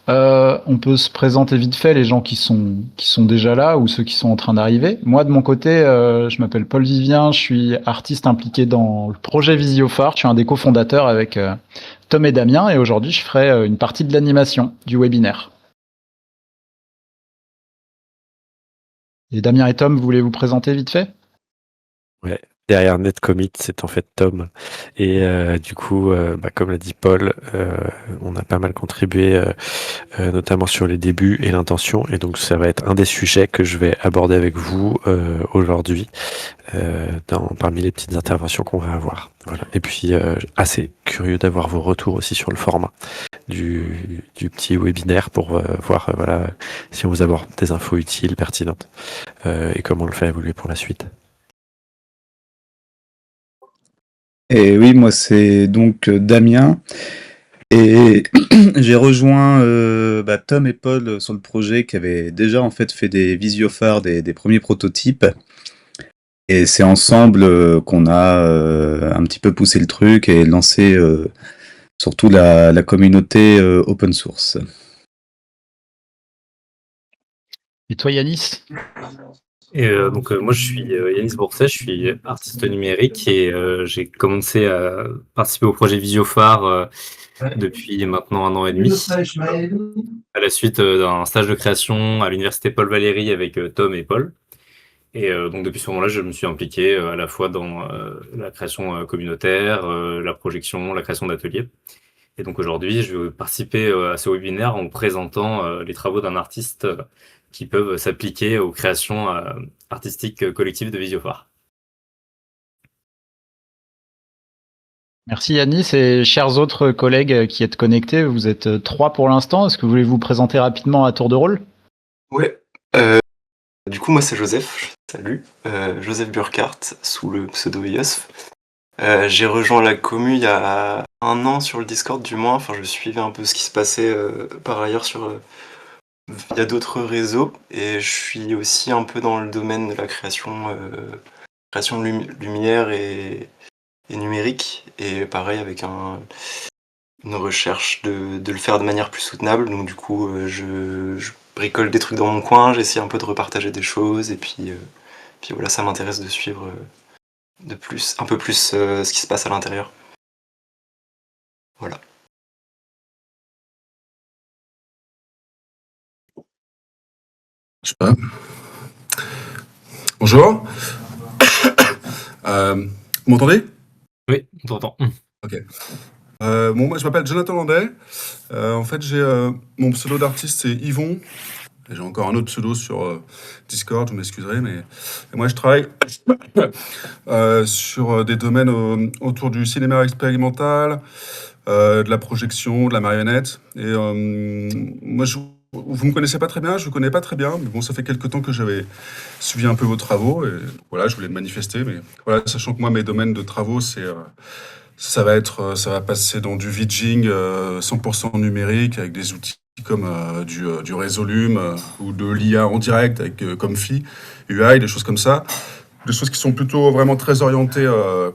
On peut se présenter vite fait les gens qui sont déjà là ou ceux qui sont en train d'arriver. Moi, de mon côté, je m'appelle Paul Vivien, je suis artiste impliqué dans le projet Visiophare. Je suis un des cofondateurs avec Tom et Damien et aujourd'hui, je ferai une partie de l'animation du webinaire. Et Damien et Tom, vous voulez vous présenter vite fait? Ouais. Derrière NetCommit, c'est en fait Tom. Et du coup, comme l'a dit Paul, on a pas mal contribué, notamment sur les débuts et l'intention. Et donc, ça va être un des sujets que je vais aborder avec vous aujourd'hui, parmi les petites interventions qu'on va avoir. Voilà. Et puis, assez curieux d'avoir vos retours aussi sur le format du petit webinaire pour voir voilà, si on vous aborde des infos utiles, pertinentes, et comment on le fait évoluer pour la suite. Et oui, moi c'est donc Damien et j'ai rejoint Tom et Paul sur le projet qui avaient déjà en fait des visiophares, des premiers prototypes. Et c'est ensemble qu'on a un petit peu poussé le truc et lancé surtout la communauté open source. Et toi, Yanis? Et donc moi je suis Yanis Bourset, je suis artiste numérique et j'ai commencé à participer au projet Visiophare depuis maintenant 1 an et demi, à la suite d'un stage de création à l'université Paul Valéry avec Tom et Paul. Et donc depuis ce moment-là, je me suis impliqué à la fois dans la création communautaire, la projection, la création d'ateliers. Et donc aujourd'hui, je vais participer à ce webinaire en présentant les travaux d'un artiste qui peuvent s'appliquer aux créations artistiques collectives de Visiophare. Merci Yanis et chers autres collègues qui êtes connectés, vous êtes 3 pour l'instant. Est-ce que vous voulez vous présenter rapidement à tour de rôle? Ouais. Du coup, moi c'est Joseph. Salut. Joseph Burkhardt, sous le pseudo Yosf. J'ai rejoint la commu il y a 1 an sur le Discord du moins. Enfin, je suivais un peu ce qui se passait par ailleurs via d'autres réseaux. Et je suis aussi un peu dans le domaine de la création lumière et numérique. Et pareil, avec une recherche de le faire de manière plus soutenable. Donc du coup, je bricole des trucs dans mon coin, j'essaie un peu de repartager des choses. Et puis voilà, ça m'intéresse de suivre un peu plus ce qui se passe à l'intérieur. Voilà. Je sais pas. Bonjour. Vous m'entendez? Oui, on t'entend. Ok. Moi, je m'appelle Jonathan Landais. En fait, j'ai mon pseudo d'artiste, c'est Yvon. Et j'ai encore un autre pseudo sur Discord, vous m'excuserez, mais et moi, je travaille sur des domaines autour du cinéma expérimental, de la projection, de la marionnette. Et moi, vous me connaissez pas très bien, je vous connais pas très bien, mais bon, ça fait quelques temps que j'avais suivi un peu vos travaux, et voilà, je voulais me manifester, mais voilà, sachant que moi, mes domaines de travaux, ça va passer dans du vidging 100% numérique, avec des outils comme du Resolume ou de l'IA en direct, avec comme Phi, UI, des choses comme ça, des choses qui sont plutôt vraiment très orientées,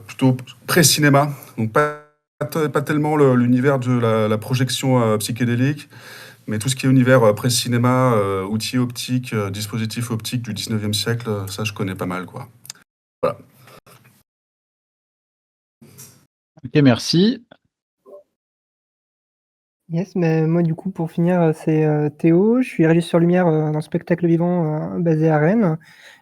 plutôt pré-cinéma, donc pas tellement l'univers de la projection psychédélique, mais tout ce qui est univers pré-cinéma, outils optiques, dispositifs optiques du 19e siècle, ça je connais pas mal, quoi. Voilà. Ok, merci. Yes, mais moi du coup pour finir c'est Théo, je suis régisseur lumière dans le spectacle vivant basé à Rennes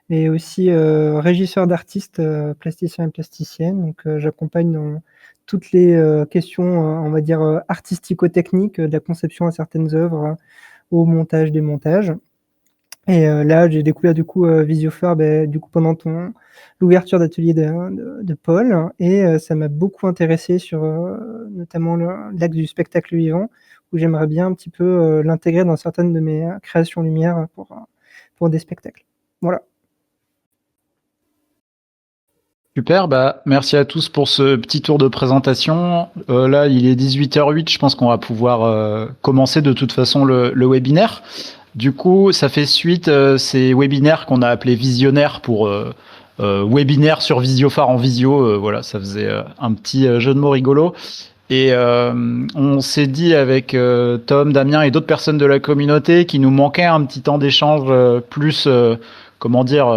et aussi régisseur d'artistes plasticiens et plasticiennes. Donc j'accompagne dans toutes les questions on va dire artistico-techniques, de la conception à certaines œuvres au montage, démontage. Et là j'ai découvert du coup Visiophare du coup pendant l'ouverture d'atelier de Paul et ça m'a beaucoup intéressé sur notamment l'axe du spectacle vivant où j'aimerais bien un petit peu l'intégrer dans certaines de mes créations lumière pour des spectacles. Voilà. Super, merci à tous pour ce petit tour de présentation. Là, il est 18h08, je pense qu'on va pouvoir commencer de toute façon le webinaire. Du coup, ça fait suite ces webinaires qu'on a appelés visionnaires pour webinaire sur Visiophare en visio. Voilà, ça faisait un petit jeu de mots rigolo. Et on s'est dit avec Tom, Damien et d'autres personnes de la communauté qu'il nous manquait un petit temps d'échange plus, comment dire,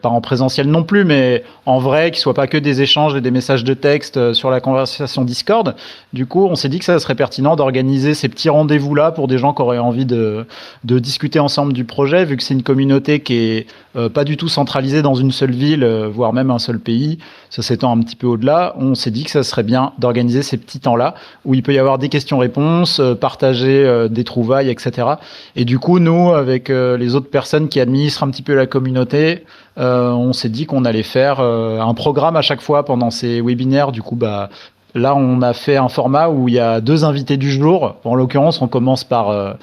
pas en présentiel non plus, mais en vrai, qu'il soit pas que des échanges et des messages de texte sur la conversation Discord. Du coup, on s'est dit que ça serait pertinent d'organiser ces petits rendez-vous-là pour des gens qui auraient envie de discuter ensemble du projet, vu que c'est une communauté qui est pas du tout centralisée dans une seule ville, voire même un seul pays. Ça s'étend un petit peu au-delà. On s'est dit que ça serait bien d'organiser ces petits temps-là où il peut y avoir des questions-réponses, partager des trouvailles, etc. Et du coup, nous, avec les autres personnes qui administrent un petit peu la communauté, on s'est dit qu'on allait faire un programme à chaque fois pendant ces webinaires. Du coup, là, on a fait un format où il y a 2 invités du jour. En l'occurrence, on commence par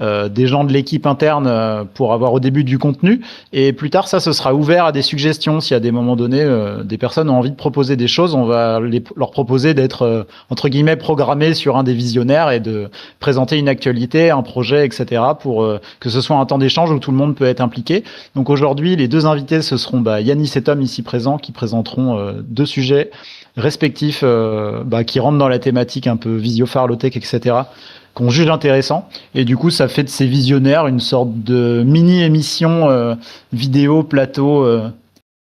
des gens de l'équipe interne pour avoir au début du contenu. Et plus tard, ça, ce sera ouvert à des suggestions. S'il y a des moments donnés, des personnes ont envie de proposer des choses, on va leur proposer d'être, entre guillemets, programmés sur un des visionnaires et de présenter une actualité, un projet, etc. pour que ce soit un temps d'échange où tout le monde peut être impliqué. Donc aujourd'hui, les 2 invités, ce seront Yanis et Tom ici présents qui présenteront 2 sujets respectifs qui rentrent dans la thématique un peu visiophare, low-tech, etc., qu'on juge intéressant. Et du coup, ça fait de ces visionnaires une sorte de mini-émission vidéo, plateau,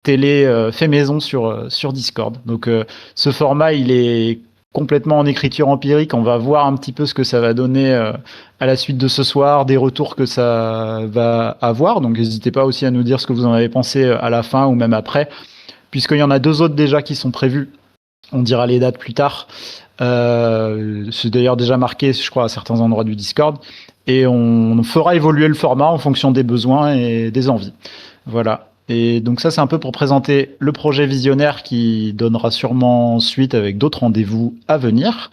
télé, fait maison sur Discord. Donc ce format, il est complètement en écriture empirique. On va voir un petit peu ce que ça va donner à la suite de ce soir, des retours que ça va avoir. Donc n'hésitez pas aussi à nous dire ce que vous en avez pensé à la fin ou même après, puisqu'il y en a 2 autres déjà qui sont prévus. On dira les dates plus tard. C'est d'ailleurs déjà marqué, je crois, à certains endroits du Discord. Et on fera évoluer le format en fonction des besoins et des envies. Voilà. Et donc ça, c'est un peu pour présenter le projet visionnaire qui donnera sûrement suite avec d'autres rendez-vous à venir.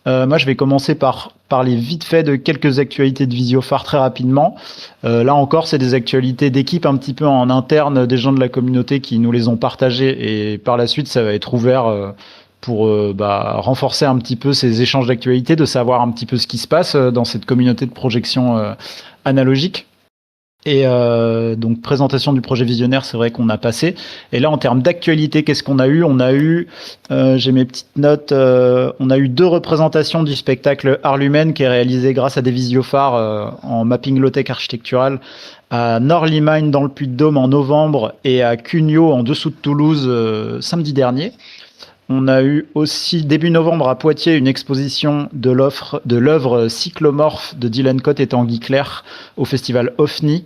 Moi, je vais commencer par parler vite fait de quelques actualités de Visiophare très rapidement. Là encore, c'est des actualités d'équipe un petit peu en interne des gens de la communauté qui nous les ont partagées. Et par la suite, ça va être ouvert pour renforcer un petit peu ces échanges d'actualité, de savoir un petit peu ce qui se passe dans cette communauté de projection analogique. Et donc présentation du projet visionnaire, c'est vrai qu'on a passé. Et là, en termes d'actualité, qu'est-ce qu'on a eu ? On a eu, j'ai mes petites notes, on a eu 2 représentations du spectacle Arlumen qui est réalisé grâce à des visiophares en mapping low-tech architectural à Nord-Limagne dans le Puy-de-Dôme en novembre et à Cugnot en dessous de Toulouse samedi dernier. On a eu aussi début novembre à Poitiers une exposition de l'œuvre Cyclomorphe de Dylan Cott et Tanguy Claire au festival OFNI,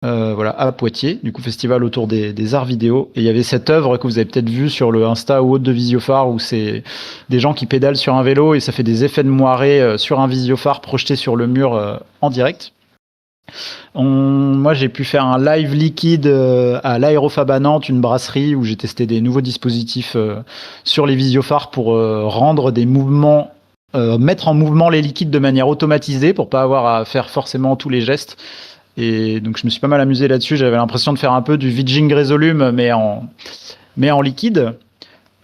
à Poitiers, du coup festival autour des arts vidéo. Et il y avait cette œuvre que vous avez peut-être vue sur le Insta ou autre de Visiophare où c'est des gens qui pédalent sur un vélo et ça fait des effets de moiré sur un Visiophare projeté sur le mur en direct. Moi, j'ai pu faire un live liquide à l'Aérofab à Nantes, une brasserie où j'ai testé des nouveaux dispositifs sur les visiophares pour rendre des mouvements, mettre en mouvement les liquides de manière automatisée pour pas avoir à faire forcément tous les gestes. Et donc, je me suis pas mal amusé là-dessus. J'avais l'impression de faire un peu du Vidging Resolume, mais en liquide.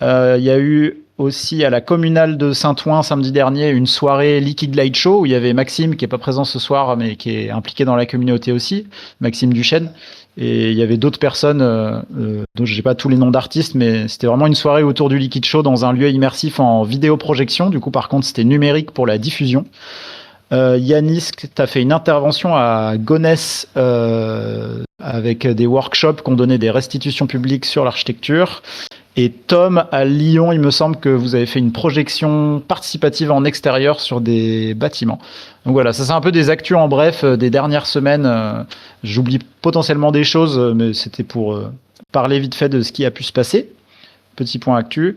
Il y a eu aussi à la communale de Saint-Ouen samedi dernier une soirée Liquid Light Show où il y avait Maxime qui est pas présent ce soir mais qui est impliqué dans la communauté aussi, Maxime Duchesne, et il y avait d'autres personnes dont j'ai pas tous les noms d'artistes, mais c'était vraiment une soirée autour du Liquid Show dans un lieu immersif en vidéoprojection. Du coup par contre c'était numérique pour la diffusion. Yanis, tu as fait une intervention à Gonesse avec des workshops qui ont donné des restitutions publiques sur l'architecture. Et Tom, à Lyon, il me semble que vous avez fait une projection participative en extérieur sur des bâtiments. Donc voilà, ça c'est un peu des actus en bref des dernières semaines. J'oublie potentiellement des choses, mais c'était pour parler vite fait de ce qui a pu se passer. Petit point actu.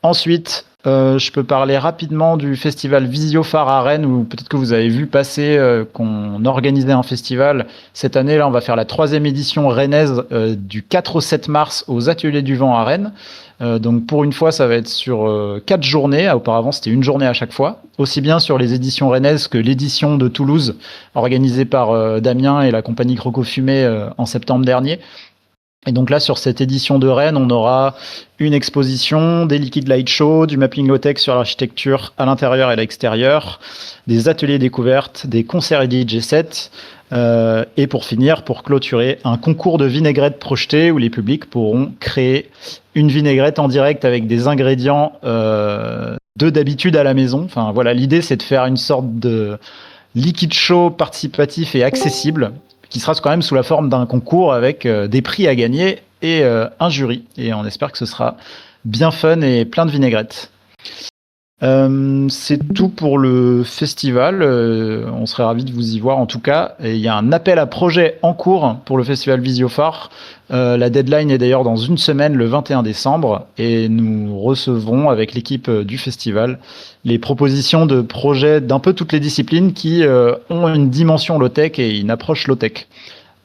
Ensuite, je peux parler rapidement du festival Visiophare à Rennes, où peut-être que vous avez vu passer qu'on organisait un festival. Cette année, là, on va faire la 3e édition rennaise du 4 au 7 mars aux Ateliers du Vent à Rennes. Donc pour une fois, ça va être sur 4 journées. Auparavant, c'était une journée à chaque fois. Aussi bien sur les éditions rennaises que l'édition de Toulouse, organisée par Damien et la compagnie Croco Fumé en septembre dernier. Et donc là, sur cette édition de Rennes, on aura une exposition, des Liquid Light Show, du mapping low-tech sur l'architecture à l'intérieur et à l'extérieur, des ateliers découvertes, des concerts et DJ sets, et pour finir, pour clôturer, un concours de vinaigrette projeté où les publics pourront créer une vinaigrette en direct avec des ingrédients d'habitude à la maison. Enfin voilà, l'idée c'est de faire une sorte de liquid show participatif et accessible, qui sera quand même sous la forme d'un concours avec des prix à gagner et un jury. Et on espère que ce sera bien fun et plein de vinaigrette. C'est tout pour le festival. On serait ravis de vous y voir en tout cas. Et il y a un appel à projet en cours pour le festival Visiophare. La deadline est d'ailleurs dans une semaine, le 21 décembre. Et nous recevrons avec l'équipe du festival les propositions de projets d'un peu toutes les disciplines qui ont une dimension low-tech et une approche low-tech.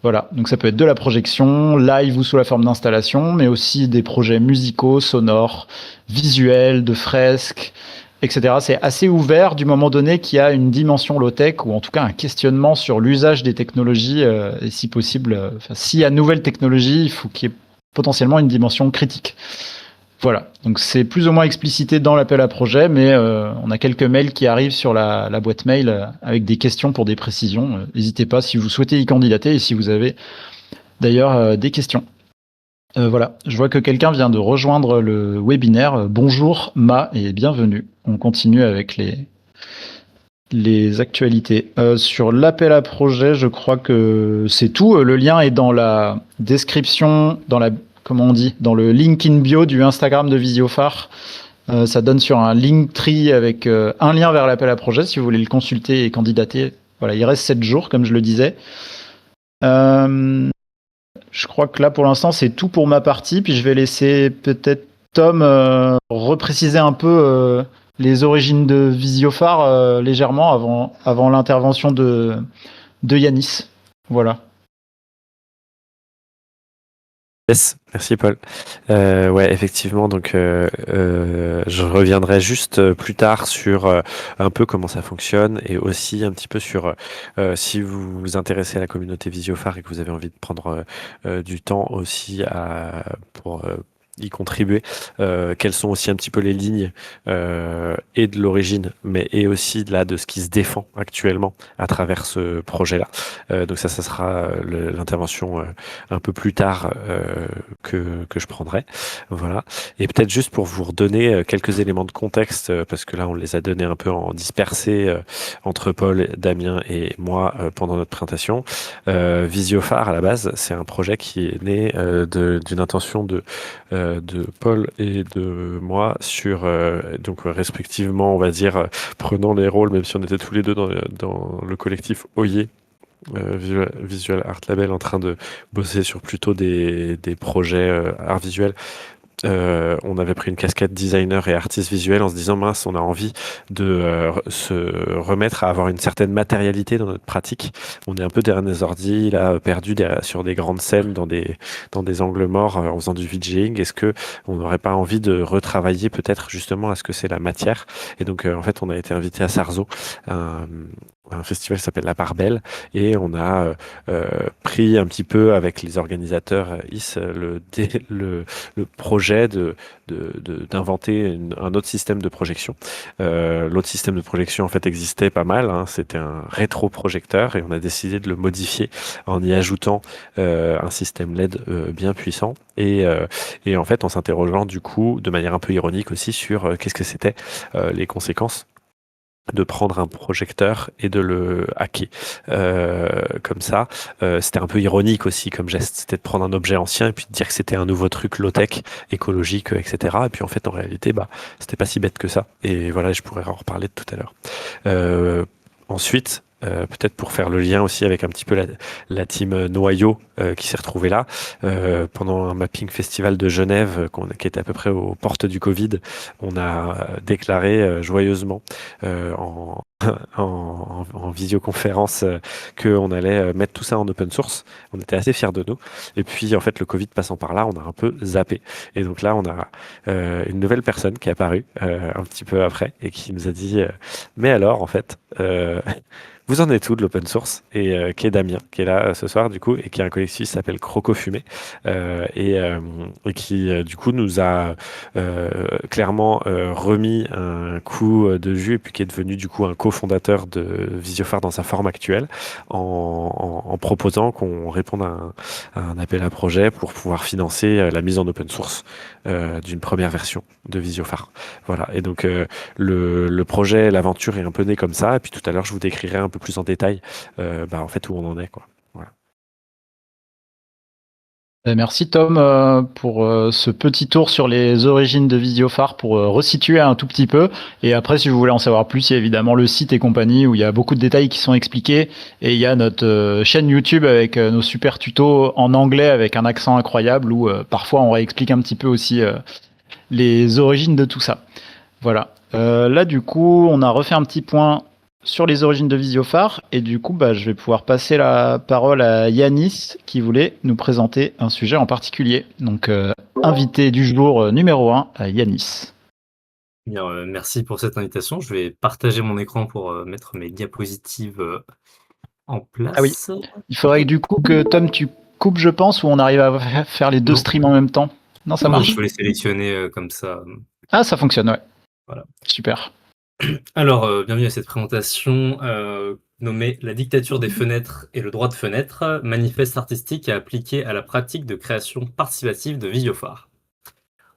Voilà, donc ça peut être de la projection, live ou sous la forme d'installation, mais aussi des projets musicaux, sonores, visuels, de fresques, etc. C'est assez ouvert du moment donné qu'il y a une dimension low-tech ou en tout cas un questionnement sur l'usage des technologies et si possible, s'il y a nouvelles technologies, il faut qu'il y ait potentiellement une dimension critique. Voilà, donc c'est plus ou moins explicité dans l'appel à projet, mais on a quelques mails qui arrivent sur la boîte mail avec des questions pour des précisions. N'hésitez pas si vous souhaitez y candidater et si vous avez d'ailleurs des questions. Voilà, je vois que quelqu'un vient de rejoindre le webinaire. Bonjour Ma et bienvenue. On continue avec les actualités. Sur l'appel à projet, je crois que c'est tout. Le lien est dans la description, comment on dit, dans le link in bio du Instagram de Visiophare. Ça donne sur un Linktree avec un lien vers l'appel à projet si vous voulez le consulter et candidater. Voilà, il reste 7 jours, comme je le disais. Je crois que là, pour l'instant, c'est tout pour ma partie. Puis je vais laisser peut-être Tom repréciser un peu les origines de Visiophare légèrement avant l'intervention de Yanis. Voilà. Yes, merci Paul. Ouais, effectivement, donc je reviendrai juste plus tard sur un peu comment ça fonctionne et aussi un petit peu sur si vous vous intéressez à la communauté Visiophare et que vous avez envie de prendre du temps aussi pour y contribuer, quelles sont aussi un petit peu les lignes et de l'origine, mais et aussi de ce qui se défend actuellement à travers ce projet-là. Donc ça sera l'intervention un peu plus tard que je prendrai. Voilà. Et peut-être juste pour vous redonner quelques éléments de contexte, parce que là on les a donnés un peu en dispersé entre Paul, Damien et moi pendant notre présentation. Visiophare à la base, c'est un projet qui est né d'une intention de Paul et de moi sur donc respectivement on va dire prenant les rôles, même si on était tous les deux dans le collectif Oyer, Visual Art Label, en train de bosser sur plutôt des projets art visuel. On avait pris une casquette designer et artiste visuel en se disant mince, on a envie de se remettre à avoir une certaine matérialité dans notre pratique. On est un peu derrière des ordi, là, perdu sur des grandes scènes, dans des angles morts, en faisant du VJing. Est-ce que on n'aurait pas envie de retravailler peut-être justement à ce que c'est la matière? Et donc en fait, on a été invité à Sarzeau, un festival qui s'appelle La Part Belle, et on a pris un petit peu avec les organisateurs le projet d'inventer un autre système de projection. L'autre système de projection en fait existait pas mal, hein, c'était un rétroprojecteur et on a décidé de le modifier en y ajoutant un système LED bien puissant et en fait en s'interrogeant du coup de manière un peu ironique aussi sur qu'est-ce que c'était les conséquences de prendre un projecteur et de le hacker comme ça. C'était un peu ironique aussi comme geste, c'était de prendre un objet ancien et puis de dire que c'était un nouveau truc low-tech, écologique, etc. Et puis en fait, en réalité, c'était pas si bête que ça. Et voilà, je pourrais en reparler tout à l'heure. Ensuite, peut-être pour faire le lien aussi avec un petit peu la team Noyau qui s'est retrouvée là pendant un mapping festival de Genève qui était à peu près aux portes du Covid. On a déclaré joyeusement en visioconférence qu'on allait mettre tout ça en open source. On était assez fiers de nous. Et puis en fait, le Covid passant par là, on a un peu zappé. Et donc là, on a une nouvelle personne qui est apparue un petit peu après et qui nous a dit mais alors en fait vous en êtes où de l'open source et qui est Damien, qui est là ce soir du coup et qui a un collectif qui s'appelle Croco Fumé et qui du coup nous a clairement remis un coup de jus et puis qui est devenu du coup un cofondateur de Visiophare dans sa forme actuelle en proposant qu'on réponde à un appel à projet pour pouvoir financer la mise en open source d'une première version de Visiophare. Voilà, et donc le projet, l'aventure est un peu né comme ça, et puis tout à l'heure je vous décrirai un peu plus en détail en fait où on en est, quoi. Voilà. Merci Tom pour ce petit tour sur les origines de Visiophare pour resituer un tout petit peu. Et après, si vous voulez en savoir plus, il y a évidemment le site et compagnie où il y a beaucoup de détails qui sont expliqués. Et il y a notre chaîne YouTube avec nos super tutos en anglais avec un accent incroyable où parfois on réexplique un petit peu aussi les origines de tout ça. Voilà. Là, du coup, on a refait un petit point sur les origines de Visiophare et du coup, je vais pouvoir passer la parole à Yanis qui voulait nous présenter un sujet en particulier. Donc, invité du jour numéro 1, Yanis. Bien, merci pour cette invitation. Je vais partager mon écran pour mettre mes diapositives en place. Ah oui, il faudrait que du coup que Tom, tu coupes, je pense, ou on arrive à faire les deux streams en même temps. Non, ça marche. Je peux les sélectionner comme ça. Ah, ça fonctionne, ouais. Voilà. Super. Alors, bienvenue à cette présentation nommée « La dictature des fenêtres et le droit de fenêtre, manifeste artistique à appliquer à la pratique de création participative de Visiophare ».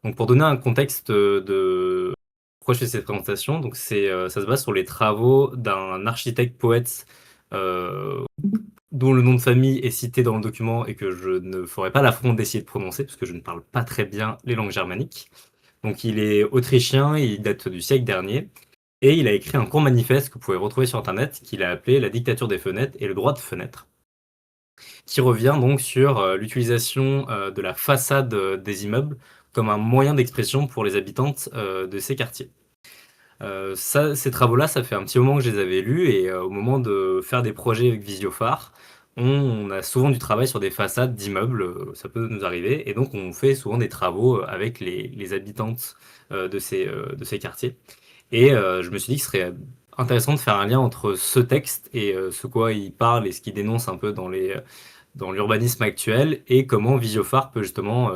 Donc, pour donner un contexte de pourquoi je fais cette présentation, donc ça se base sur les travaux d'un architecte poète dont le nom de famille est cité dans le document et que je ne ferai pas l'affront d'essayer de prononcer parce que je ne parle pas très bien les langues germaniques. Donc, il est autrichien, il date du siècle dernier. Et il a écrit un court manifeste que vous pouvez retrouver sur Internet qu'il a appelé « La dictature des fenêtres et le droit de fenêtre », qui revient donc sur l'utilisation de la façade des immeubles comme un moyen d'expression pour les habitantes de ces quartiers. Ces travaux-là, ça fait un petit moment que je les avais lus et au moment de faire des projets avec Visiophare, on a souvent du travail sur des façades d'immeubles, ça peut nous arriver, et donc on fait souvent des travaux avec les habitantes de ces quartiers. Et je me suis dit que ce serait intéressant de faire un lien entre ce texte et ce quoi il parle et ce qu'il dénonce un peu dans l'urbanisme actuel et comment Visiophare peut justement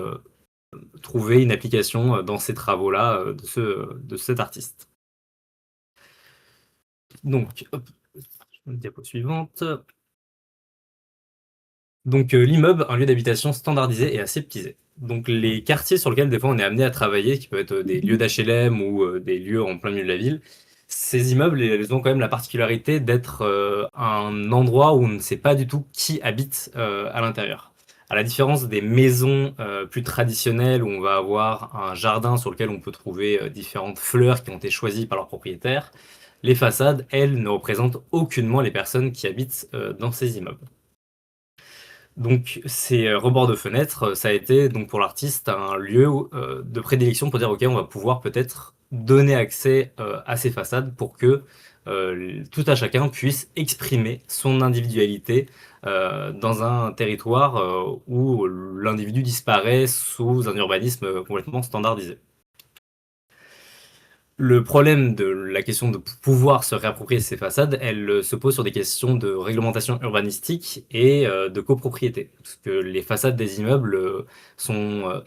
trouver une application dans ces travaux-là de cet artiste. Donc, hop, diapo suivante. Donc l'immeuble, un lieu d'habitation standardisé et aseptisé. Donc les quartiers sur lesquels des fois on est amené à travailler, qui peuvent être des lieux d'HLM ou des lieux en plein milieu de la ville, ces immeubles, ils ont quand même la particularité d'être un endroit où on ne sait pas du tout qui habite à l'intérieur. À la différence des maisons plus traditionnelles où on va avoir un jardin sur lequel on peut trouver différentes fleurs qui ont été choisies par leurs propriétaires, les façades, elles, ne représentent aucunement les personnes qui habitent dans ces immeubles. Donc ces rebords de fenêtres, ça a été donc pour l'artiste un lieu de prédilection pour dire ok, on va pouvoir peut-être donner accès à ces façades pour que tout à chacun puisse exprimer son individualité dans un territoire où l'individu disparaît sous un urbanisme complètement standardisé. Le problème de la question de pouvoir se réapproprier ces façades, elle se pose sur des questions de réglementation urbanistique et de copropriété. Parce que les façades des immeubles sont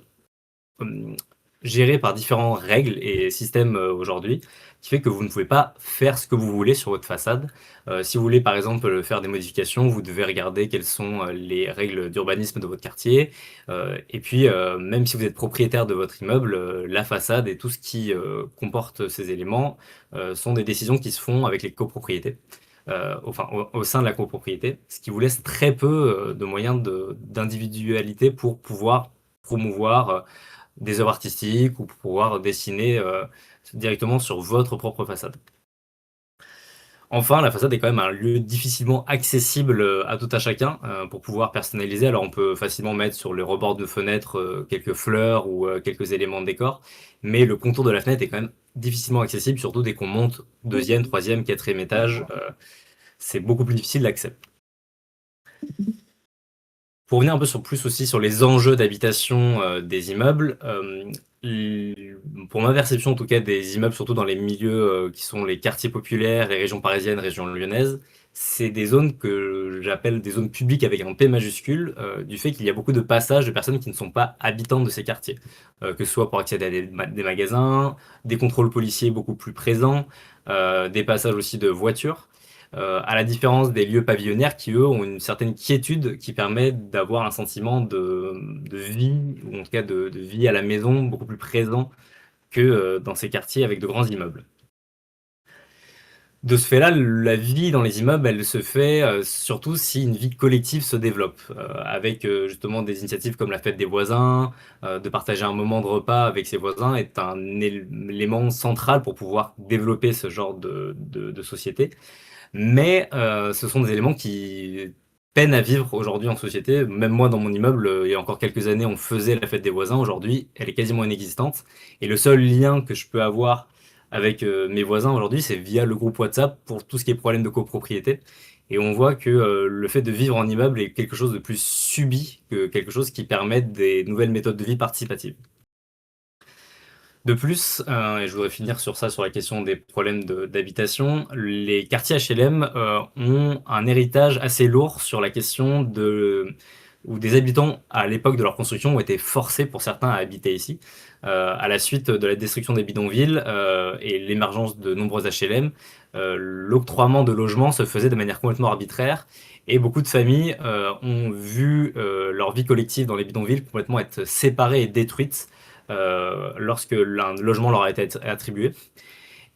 gérées par différentes règles et systèmes aujourd'hui, qui fait que vous ne pouvez pas faire ce que vous voulez sur votre façade. Si vous voulez par exemple faire des modifications, vous devez regarder quelles sont les règles d'urbanisme de votre quartier. Et puis même si vous êtes propriétaire de votre immeuble, la façade et tout ce qui comporte ces éléments sont des décisions qui se font avec les copropriétés. Au sein de la copropriété, ce qui vous laisse très peu de moyens d'individualité pour pouvoir promouvoir des œuvres artistiques ou pour pouvoir dessiner directement sur votre propre façade. Enfin, la façade est quand même un lieu difficilement accessible à tout à chacun pour pouvoir personnaliser. Alors on peut facilement mettre sur les rebords de fenêtres quelques fleurs ou quelques éléments de décor, mais le contour de la fenêtre est quand même difficilement accessible, surtout dès qu'on monte deuxième, troisième, quatrième étage. C'est beaucoup plus difficile d'accès. Pour revenir un peu plus aussi sur les enjeux d'habitation des immeubles, pour ma perception en tout cas des immeubles, surtout dans les milieux qui sont les quartiers populaires, les régions parisiennes, régions lyonnaises, c'est des zones que j'appelle des zones publiques avec un P majuscule, du fait qu'il y a beaucoup de passages de personnes qui ne sont pas habitantes de ces quartiers, que ce soit pour accéder à des magasins, des contrôles policiers beaucoup plus présents, des passages aussi de voitures, à la différence des lieux pavillonnaires qui, eux, ont une certaine quiétude qui permet d'avoir un sentiment de vie, ou en tout cas de vie à la maison beaucoup plus présent que dans ces quartiers avec de grands immeubles. De ce fait-là, la vie dans les immeubles, elle se fait surtout si une vie collective se développe, avec justement des initiatives comme la fête des voisins, de partager un moment de repas avec ses voisins est un élément central pour pouvoir développer ce genre de société. Mais ce sont des éléments qui peinent à vivre aujourd'hui en société. Même moi, dans mon immeuble, il y a encore quelques années, on faisait la fête des voisins. Aujourd'hui, elle est quasiment inexistante. Et le seul lien que je peux avoir avec mes voisins aujourd'hui, c'est via le groupe WhatsApp pour tout ce qui est problème de copropriété. Et on voit que le fait de vivre en immeuble est quelque chose de plus subi que quelque chose qui permet des nouvelles méthodes de vie participatives. De plus, et je voudrais finir sur ça, sur la question des problèmes d'habitation, les quartiers HLM ont un héritage assez lourd sur la question où des habitants, à l'époque de leur construction, ont été forcés pour certains à habiter ici. À la suite de la destruction des bidonvilles et l'émergence de nombreux HLM, l'octroiement de logements se faisait de manière complètement arbitraire et beaucoup de familles ont vu leur vie collective dans les bidonvilles complètement être séparée et détruite lorsque un logement leur a été attribué.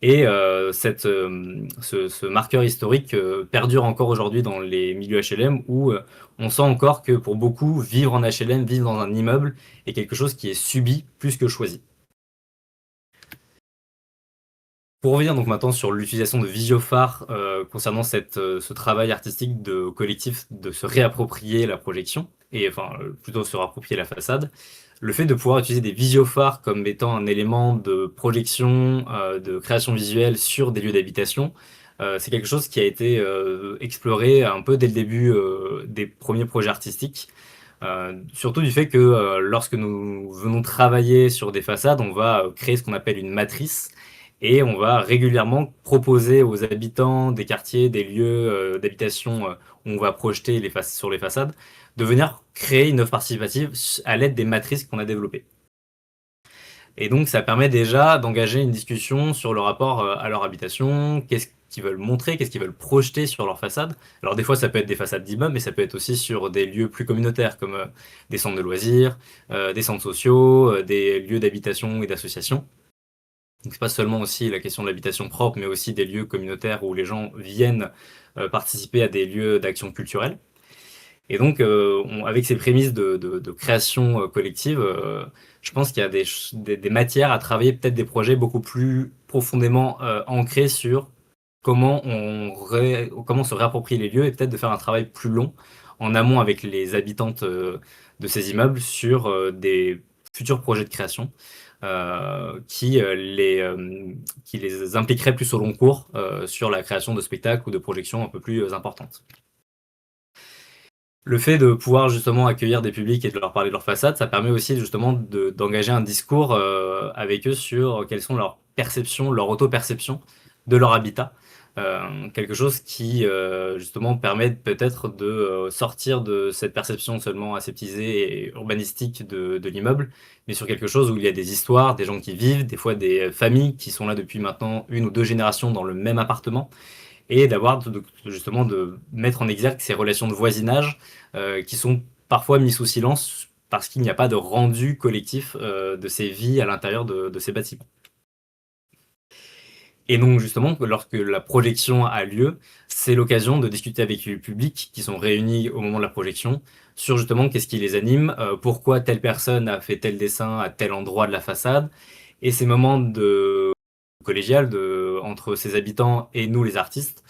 Et ce marqueur historique perdure encore aujourd'hui dans les milieux HLM où on sent encore que pour beaucoup, vivre en HLM, vivre dans un immeuble est quelque chose qui est subi plus que choisi. Pour revenir donc maintenant sur l'utilisation de Visiophare concernant ce travail artistique de collectif de se réapproprier la projection, et enfin plutôt se réapproprier la façade, le fait de pouvoir utiliser des visiophares comme étant un élément de projection, de création visuelle sur des lieux d'habitation, c'est quelque chose qui a été exploré un peu dès le début des premiers projets artistiques. Surtout du fait que lorsque nous venons travailler sur des façades, on va créer ce qu'on appelle une matrice et on va régulièrement proposer aux habitants des quartiers, des lieux d'habitation où on va projeter sur les façades, de venir créer une œuvre participative à l'aide des matrices qu'on a développées. Et donc ça permet déjà d'engager une discussion sur le rapport à leur habitation, qu'est-ce qu'ils veulent montrer, qu'est-ce qu'ils veulent projeter sur leur façade. Alors des fois ça peut être des façades d'immeubles, mais ça peut être aussi sur des lieux plus communautaires comme des centres de loisirs, des centres sociaux, des lieux d'habitation et d'association. Donc c'est pas seulement aussi la question de l'habitation propre, mais aussi des lieux communautaires où les gens viennent participer à des lieux d'action culturelle. Et donc, avec ces prémices de création collective, je pense qu'il y a des matières à travailler, peut-être des projets beaucoup plus profondément ancrés sur comment se réapproprier les lieux et peut-être de faire un travail plus long en amont avec les habitantes de ces immeubles sur des futurs projets de création qui les impliqueraient plus au long cours sur la création de spectacles ou de projections un peu plus importantes. Le fait de pouvoir justement accueillir des publics et de leur parler de leur façade, ça permet aussi justement d'engager un discours avec eux sur quelles sont leurs perceptions, leur auto-perception de leur habitat. Quelque chose qui justement permet peut-être de sortir de cette perception seulement aseptisée et urbanistique de l'immeuble, mais sur quelque chose où il y a des histoires, des gens qui vivent, des fois des familles qui sont là depuis maintenant 1 ou 2 générations dans le même appartement, et justement de mettre en exergue ces relations de voisinage qui sont parfois mises sous silence parce qu'il n'y a pas de rendu collectif de ces vies à l'intérieur de ces bâtiments. Et donc justement, lorsque la projection a lieu, c'est l'occasion de discuter avec le public qui sont réunis au moment de la projection sur justement qu'est-ce qui les anime, pourquoi telle personne a fait tel dessin à tel endroit de la façade, et ces moments de collégial entre ses habitants et nous les artistes,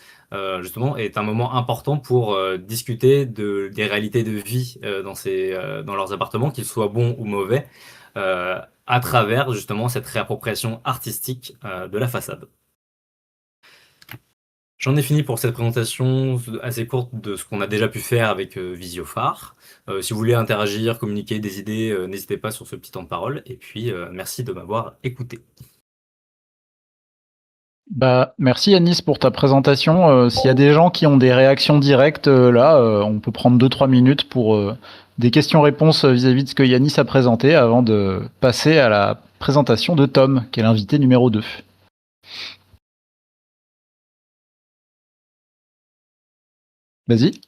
justement, est un moment important pour discuter des réalités de vie dans leurs appartements, qu'ils soient bons ou mauvais, à travers justement cette réappropriation artistique de la façade. J'en ai fini pour cette présentation assez courte de ce qu'on a déjà pu faire avec Visiophare. Si vous voulez interagir, communiquer des idées, n'hésitez pas sur ce petit temps de parole. Et puis, merci de m'avoir écouté. Merci Yanis pour ta présentation. S'il y a des gens qui ont des réactions directes, là, on peut prendre 2-3 minutes pour des questions-réponses vis-à-vis de ce que Yanis a présenté avant de passer à la présentation de Tom, qui est l'invité numéro 2. Vas-y.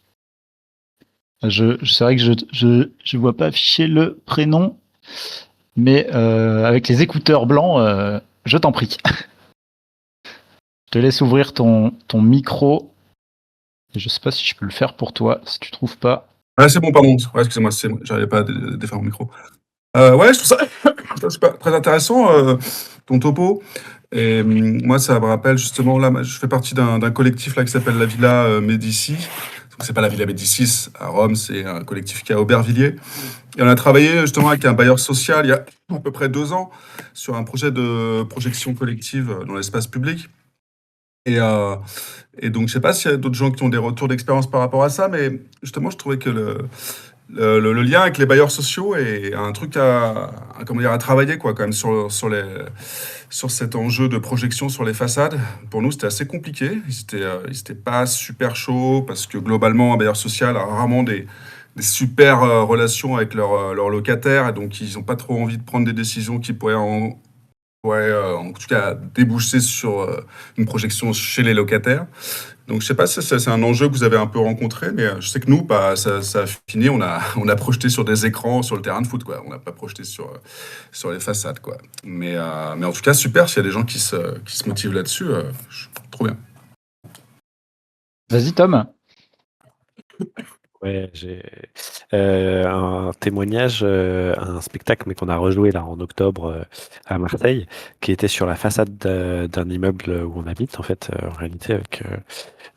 C'est vrai que je vois pas afficher le prénom, mais avec les écouteurs blancs, je t'en prie. Je te laisse ouvrir ton micro. Je sais pas si je peux le faire pour toi, si tu trouves pas. Ouais, c'est bon, pardon. Ouais, excusez-moi, j'arrivais pas à défaire mon micro. Ouais, je trouve ça, super, très intéressant, ton topo. Et moi, ça me rappelle justement, là, je fais partie d'un collectif là, qui s'appelle la Villa Médicis. Donc, c'est pas la Villa Médicis à Rome, c'est un collectif qui est à Aubervilliers. Et on a travaillé justement avec un bailleur social il y a à peu près 2 ans sur un projet de projection collective dans l'espace public. Et, euh, et donc, je sais pas s'il y a d'autres gens qui ont des retours d'expérience par rapport à ça, mais justement, je trouvais que le lien avec les bailleurs sociaux est un truc comment dire, à travailler quoi, quand même sur cet enjeu de projection sur les façades. Pour nous, c'était assez compliqué. Ils étaient pas super chauds parce que globalement, un bailleur social a rarement des super relations avec leurs locataires et donc ils n'ont pas trop envie de prendre des décisions qui pourraient en tout cas déboucher sur une projection chez les locataires. Donc, je sais pas si c'est un enjeu que vous avez un peu rencontré, mais je sais que nous, ça a fini. On a projeté sur des écrans sur le terrain de foot, quoi. On n'a pas projeté sur les façades, quoi. Mais en tout cas, super. S'il y a des gens qui se motivent là-dessus, trop bien. Vas-y Tom. Ouais, j'ai un témoignage, un spectacle, mais qu'on a rejoué là en octobre à Marseille, qui était sur la façade d'un immeuble où on habite, en fait, en réalité,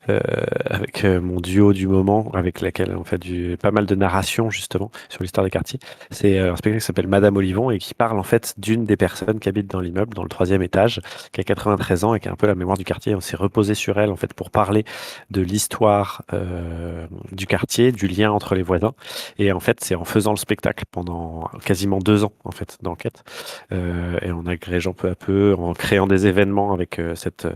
avec mon duo du moment, avec laquelle on fait pas mal de narration justement sur l'histoire des quartiers. C'est un spectacle qui s'appelle Madame Olivon et qui parle en fait d'une des personnes qui habite dans l'immeuble, dans le 3e étage, qui a 93 ans et qui a un peu la mémoire du quartier. On s'est reposé sur elle en fait pour parler de l'histoire du quartier, du lien entre les voisins. Et en fait, c'est en faisant le spectacle pendant quasiment 2 ans en fait d'enquête et en agrégeant peu à peu, en créant des événements avec cette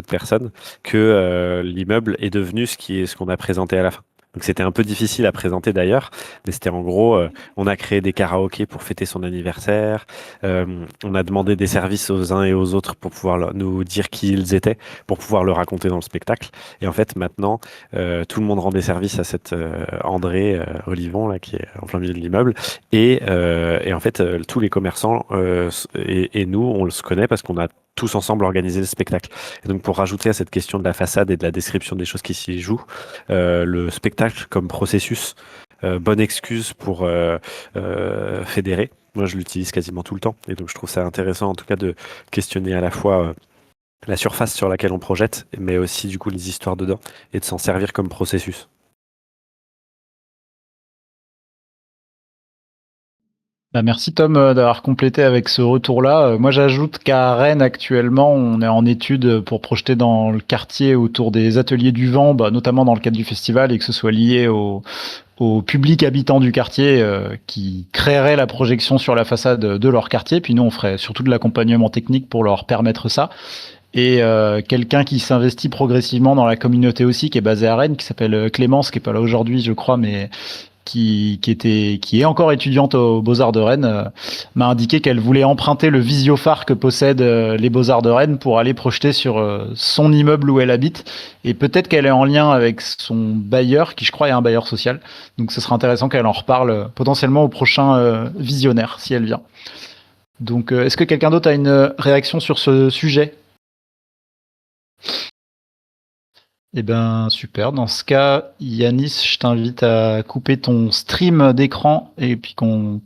personne, que l'immeuble est devenu ce qu'on a présenté à la fin. Donc c'était un peu difficile à présenter d'ailleurs, mais c'était en gros, on a créé des karaokés pour fêter son anniversaire, on a demandé des services aux uns et aux autres pour pouvoir nous dire qui ils étaient, pour pouvoir le raconter dans le spectacle. Et en fait maintenant, tout le monde rend des services à cette André Olivon là qui est en plein milieu de l'immeuble, et en fait tous les commerçants et nous on se connaît parce qu'on a tous ensemble organisé le spectacle. Et donc pour rajouter à cette question de la façade et de la description des choses qui s'y jouent, le spectacle comme processus, bonne excuse pour fédérer. Moi, je l'utilise quasiment tout le temps. Et donc, je trouve ça intéressant, en tout cas, de questionner à la fois la surface sur laquelle on projette, mais aussi, du coup, les histoires dedans, et de s'en servir comme processus. Merci Tom d'avoir complété avec ce retour-là. Moi j'ajoute qu'à Rennes actuellement on est en étude pour projeter dans le quartier autour des ateliers du vent, notamment dans le cadre du festival et que ce soit lié au public habitant du quartier qui créerait la projection sur la façade de leur quartier. Puis nous on ferait surtout de l'accompagnement technique pour leur permettre ça. Et quelqu'un qui s'investit progressivement dans la communauté aussi, qui est basé à Rennes, qui s'appelle Clémence, qui est pas là aujourd'hui je crois, mais qui est encore étudiante aux Beaux-Arts de Rennes, m'a indiqué qu'elle voulait emprunter le visiophare que possèdent les Beaux-Arts de Rennes pour aller projeter sur son immeuble où elle habite. Et peut-être qu'elle est en lien avec son bailleur, qui je crois est un bailleur social. Donc ce sera intéressant qu'elle en reparle potentiellement au prochain visionnaire, si elle vient. Donc est-ce que quelqu'un d'autre a une réaction sur ce sujet ? Eh ben super. Dans ce cas, Yanis, je t'invite à couper ton stream d'écran et puis on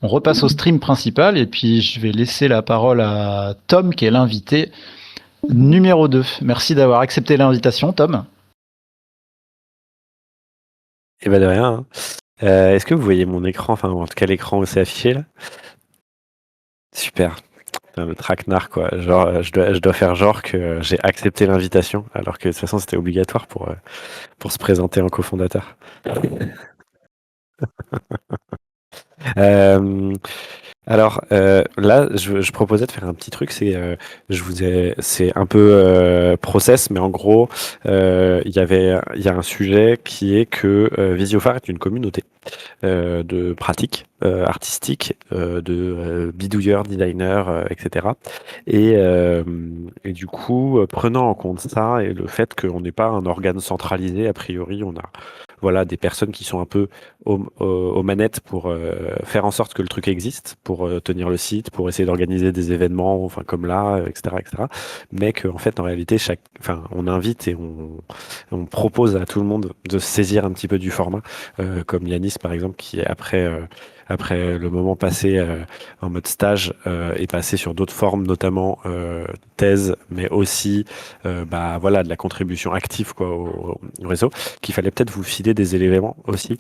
repasse au stream principal et puis je vais laisser la parole à Tom qui est l'invité numéro 2. Merci d'avoir accepté l'invitation, Tom. Et de rien. Hein. Est-ce que vous voyez mon écran, enfin en tout cas l'écran où c'est affiché là ? Super. Le traquenard quoi, genre je dois faire genre que j'ai accepté l'invitation alors que de toute façon c'était obligatoire pour se présenter en cofondateur. Alors là, je proposais de faire un petit truc, c'est un peu process, mais en gros, il y a un sujet qui est que Visiophare est une communauté de pratiques artistiques, de bidouilleurs, designers, etc. Et du coup, prenant en compte ça et le fait qu'on n'est pas un organe centralisé, a priori, on a voilà des personnes qui sont un peu aux manettes pour faire en sorte que le truc existe, pour tenir le site, pour essayer d'organiser des événements, enfin comme là, etc., etc. Mais qu'en fait, en réalité, enfin, on invite et on propose à tout le monde de se saisir un petit peu du format, comme Yanis par exemple, qui après le moment passé en mode stage est passé sur d'autres formes, notamment thèse, mais aussi bah voilà de la contribution active quoi au réseau, qu'il fallait peut-être vous filer des éléments aussi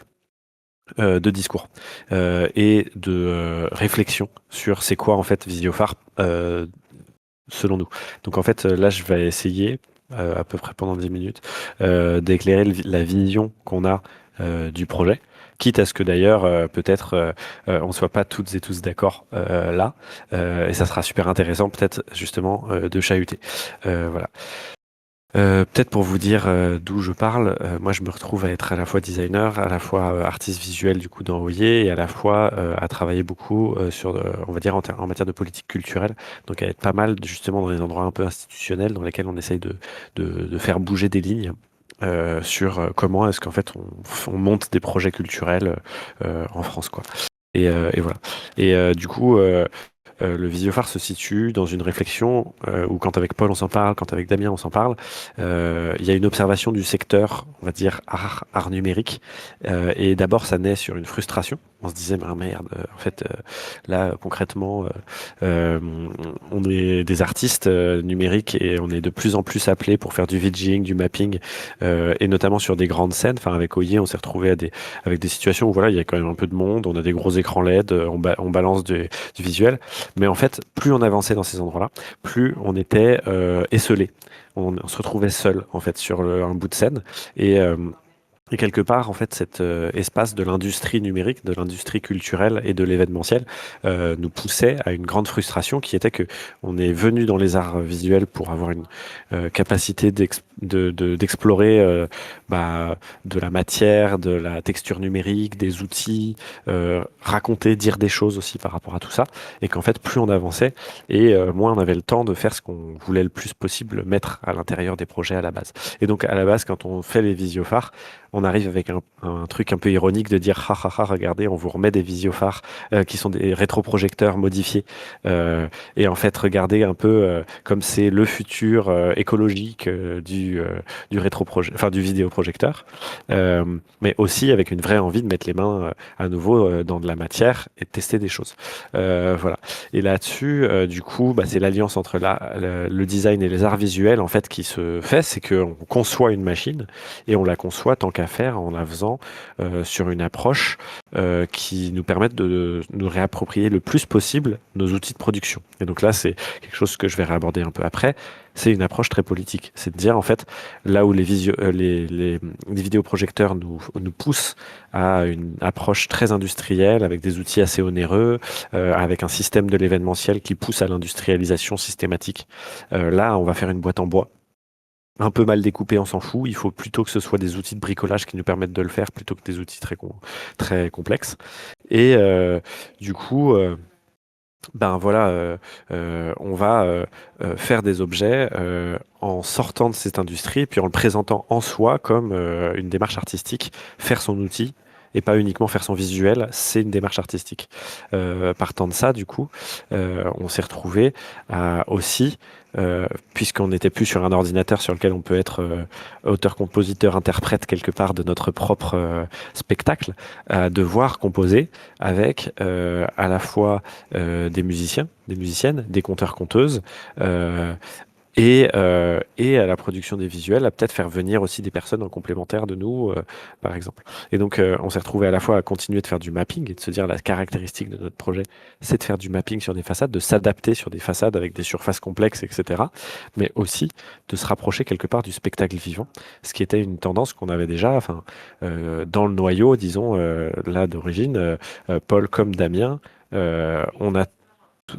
de discours et de réflexion sur c'est quoi en fait Visiophare selon nous. Donc en fait là je vais essayer à peu près pendant 10 minutes d'éclairer la vision qu'on a du projet. Quitte à ce que d'ailleurs peut-être on soit pas toutes et tous d'accord là, et ça sera super intéressant peut-être justement de chahuter. Voilà. Peut-être pour vous dire d'où je parle, moi je me retrouve à être à la fois designer, à la fois artiste visuel du coup dans Oyer et à la fois à travailler beaucoup sur, on va dire en matière de politique culturelle, donc à être pas mal justement dans les endroits un peu institutionnels dans lesquels on essaye de faire bouger des lignes. Sur comment est-ce qu'en fait on monte des projets culturels en France quoi. Et voilà. Et du coup, le Visiophare se situe dans une réflexion où quand avec Paul on s'en parle, quand avec Damien on s'en parle, il y a une observation du secteur, on va dire art numérique. Et d'abord ça naît sur une frustration. On se disait, mais merde, en fait, là concrètement, euh, on est des artistes numériques et on est de plus en plus appelés pour faire du VJing, du mapping, et notamment sur des grandes scènes. Enfin, avec Oyer, on s'est retrouvé avec des situations où voilà, il y a quand même un peu de monde, on a des gros écrans LED, on balance du visuel. Mais en fait, plus on avançait dans ces endroits-là, plus on était esselé. On se retrouvait seul en fait sur un bout de scène et quelque part, en fait, cet espace de l'industrie numérique, de l'industrie culturelle et de l'événementiel nous poussait à une grande frustration qui était que on est venu dans les arts visuels pour avoir une capacité d'explorer bah, de la matière, de la texture numérique, des outils, raconter, dire des choses aussi par rapport à tout ça. Et qu'en fait, plus on avançait et moins on avait le temps de faire ce qu'on voulait le plus possible mettre à l'intérieur des projets à la base. Et donc, à la base, quand on fait les visiophares, on arrive avec un truc un peu ironique de dire ha ha ha, regardez, on vous remet des visiophares qui sont des rétroprojecteurs modifiés. Et en fait, regardez un peu comme c'est le futur écologique du enfin du vidéoprojecteur, mais aussi avec une vraie envie de mettre les mains à nouveau dans de la matière et de tester des choses. Voilà. Et là-dessus, du coup, bah, c'est l'alliance entre le design et les arts visuels en fait qui se fait, c'est qu'on conçoit une machine et on la conçoit tant qu'à faire en la faisant sur une approche qui nous permette de nous réapproprier le plus possible nos outils de production. Et donc là, c'est quelque chose que je vais réaborder un peu après. C'est une approche très politique. C'est de dire, en fait, là où les vidéoprojecteurs nous poussent à une approche très industrielle, avec des outils assez onéreux, avec un système de l'événementiel qui pousse à l'industrialisation systématique. Là, on va faire une boîte en bois un peu mal découpé, on s'en fout. Il faut plutôt que ce soit des outils de bricolage qui nous permettent de le faire plutôt que des outils très complexes. Et du coup, ben voilà, on va faire des objets en sortant de cette industrie, puis en le présentant en soi comme une démarche artistique, faire son outil. Et pas uniquement faire son visuel, c'est une démarche artistique. Partant de ça, du coup, on s'est retrouvé à aussi puisqu'on n'était plus sur un ordinateur sur lequel on peut être auteur, compositeur, interprète quelque part de notre propre spectacle, à devoir composer avec à la fois des musiciens, des musiciennes, des conteurs, conteuses, et à la production des visuels, à peut-être faire venir aussi des personnes en complémentaire de nous, par exemple. Et donc, on s'est retrouvé à la fois à continuer de faire du mapping et de se dire la caractéristique de notre projet, c'est de faire du mapping sur des façades, de s'adapter sur des façades avec des surfaces complexes, etc. Mais aussi de se rapprocher quelque part du spectacle vivant, ce qui était une tendance qu'on avait déjà, enfin, dans le noyau, disons, là d'origine, Paul comme Damien, on a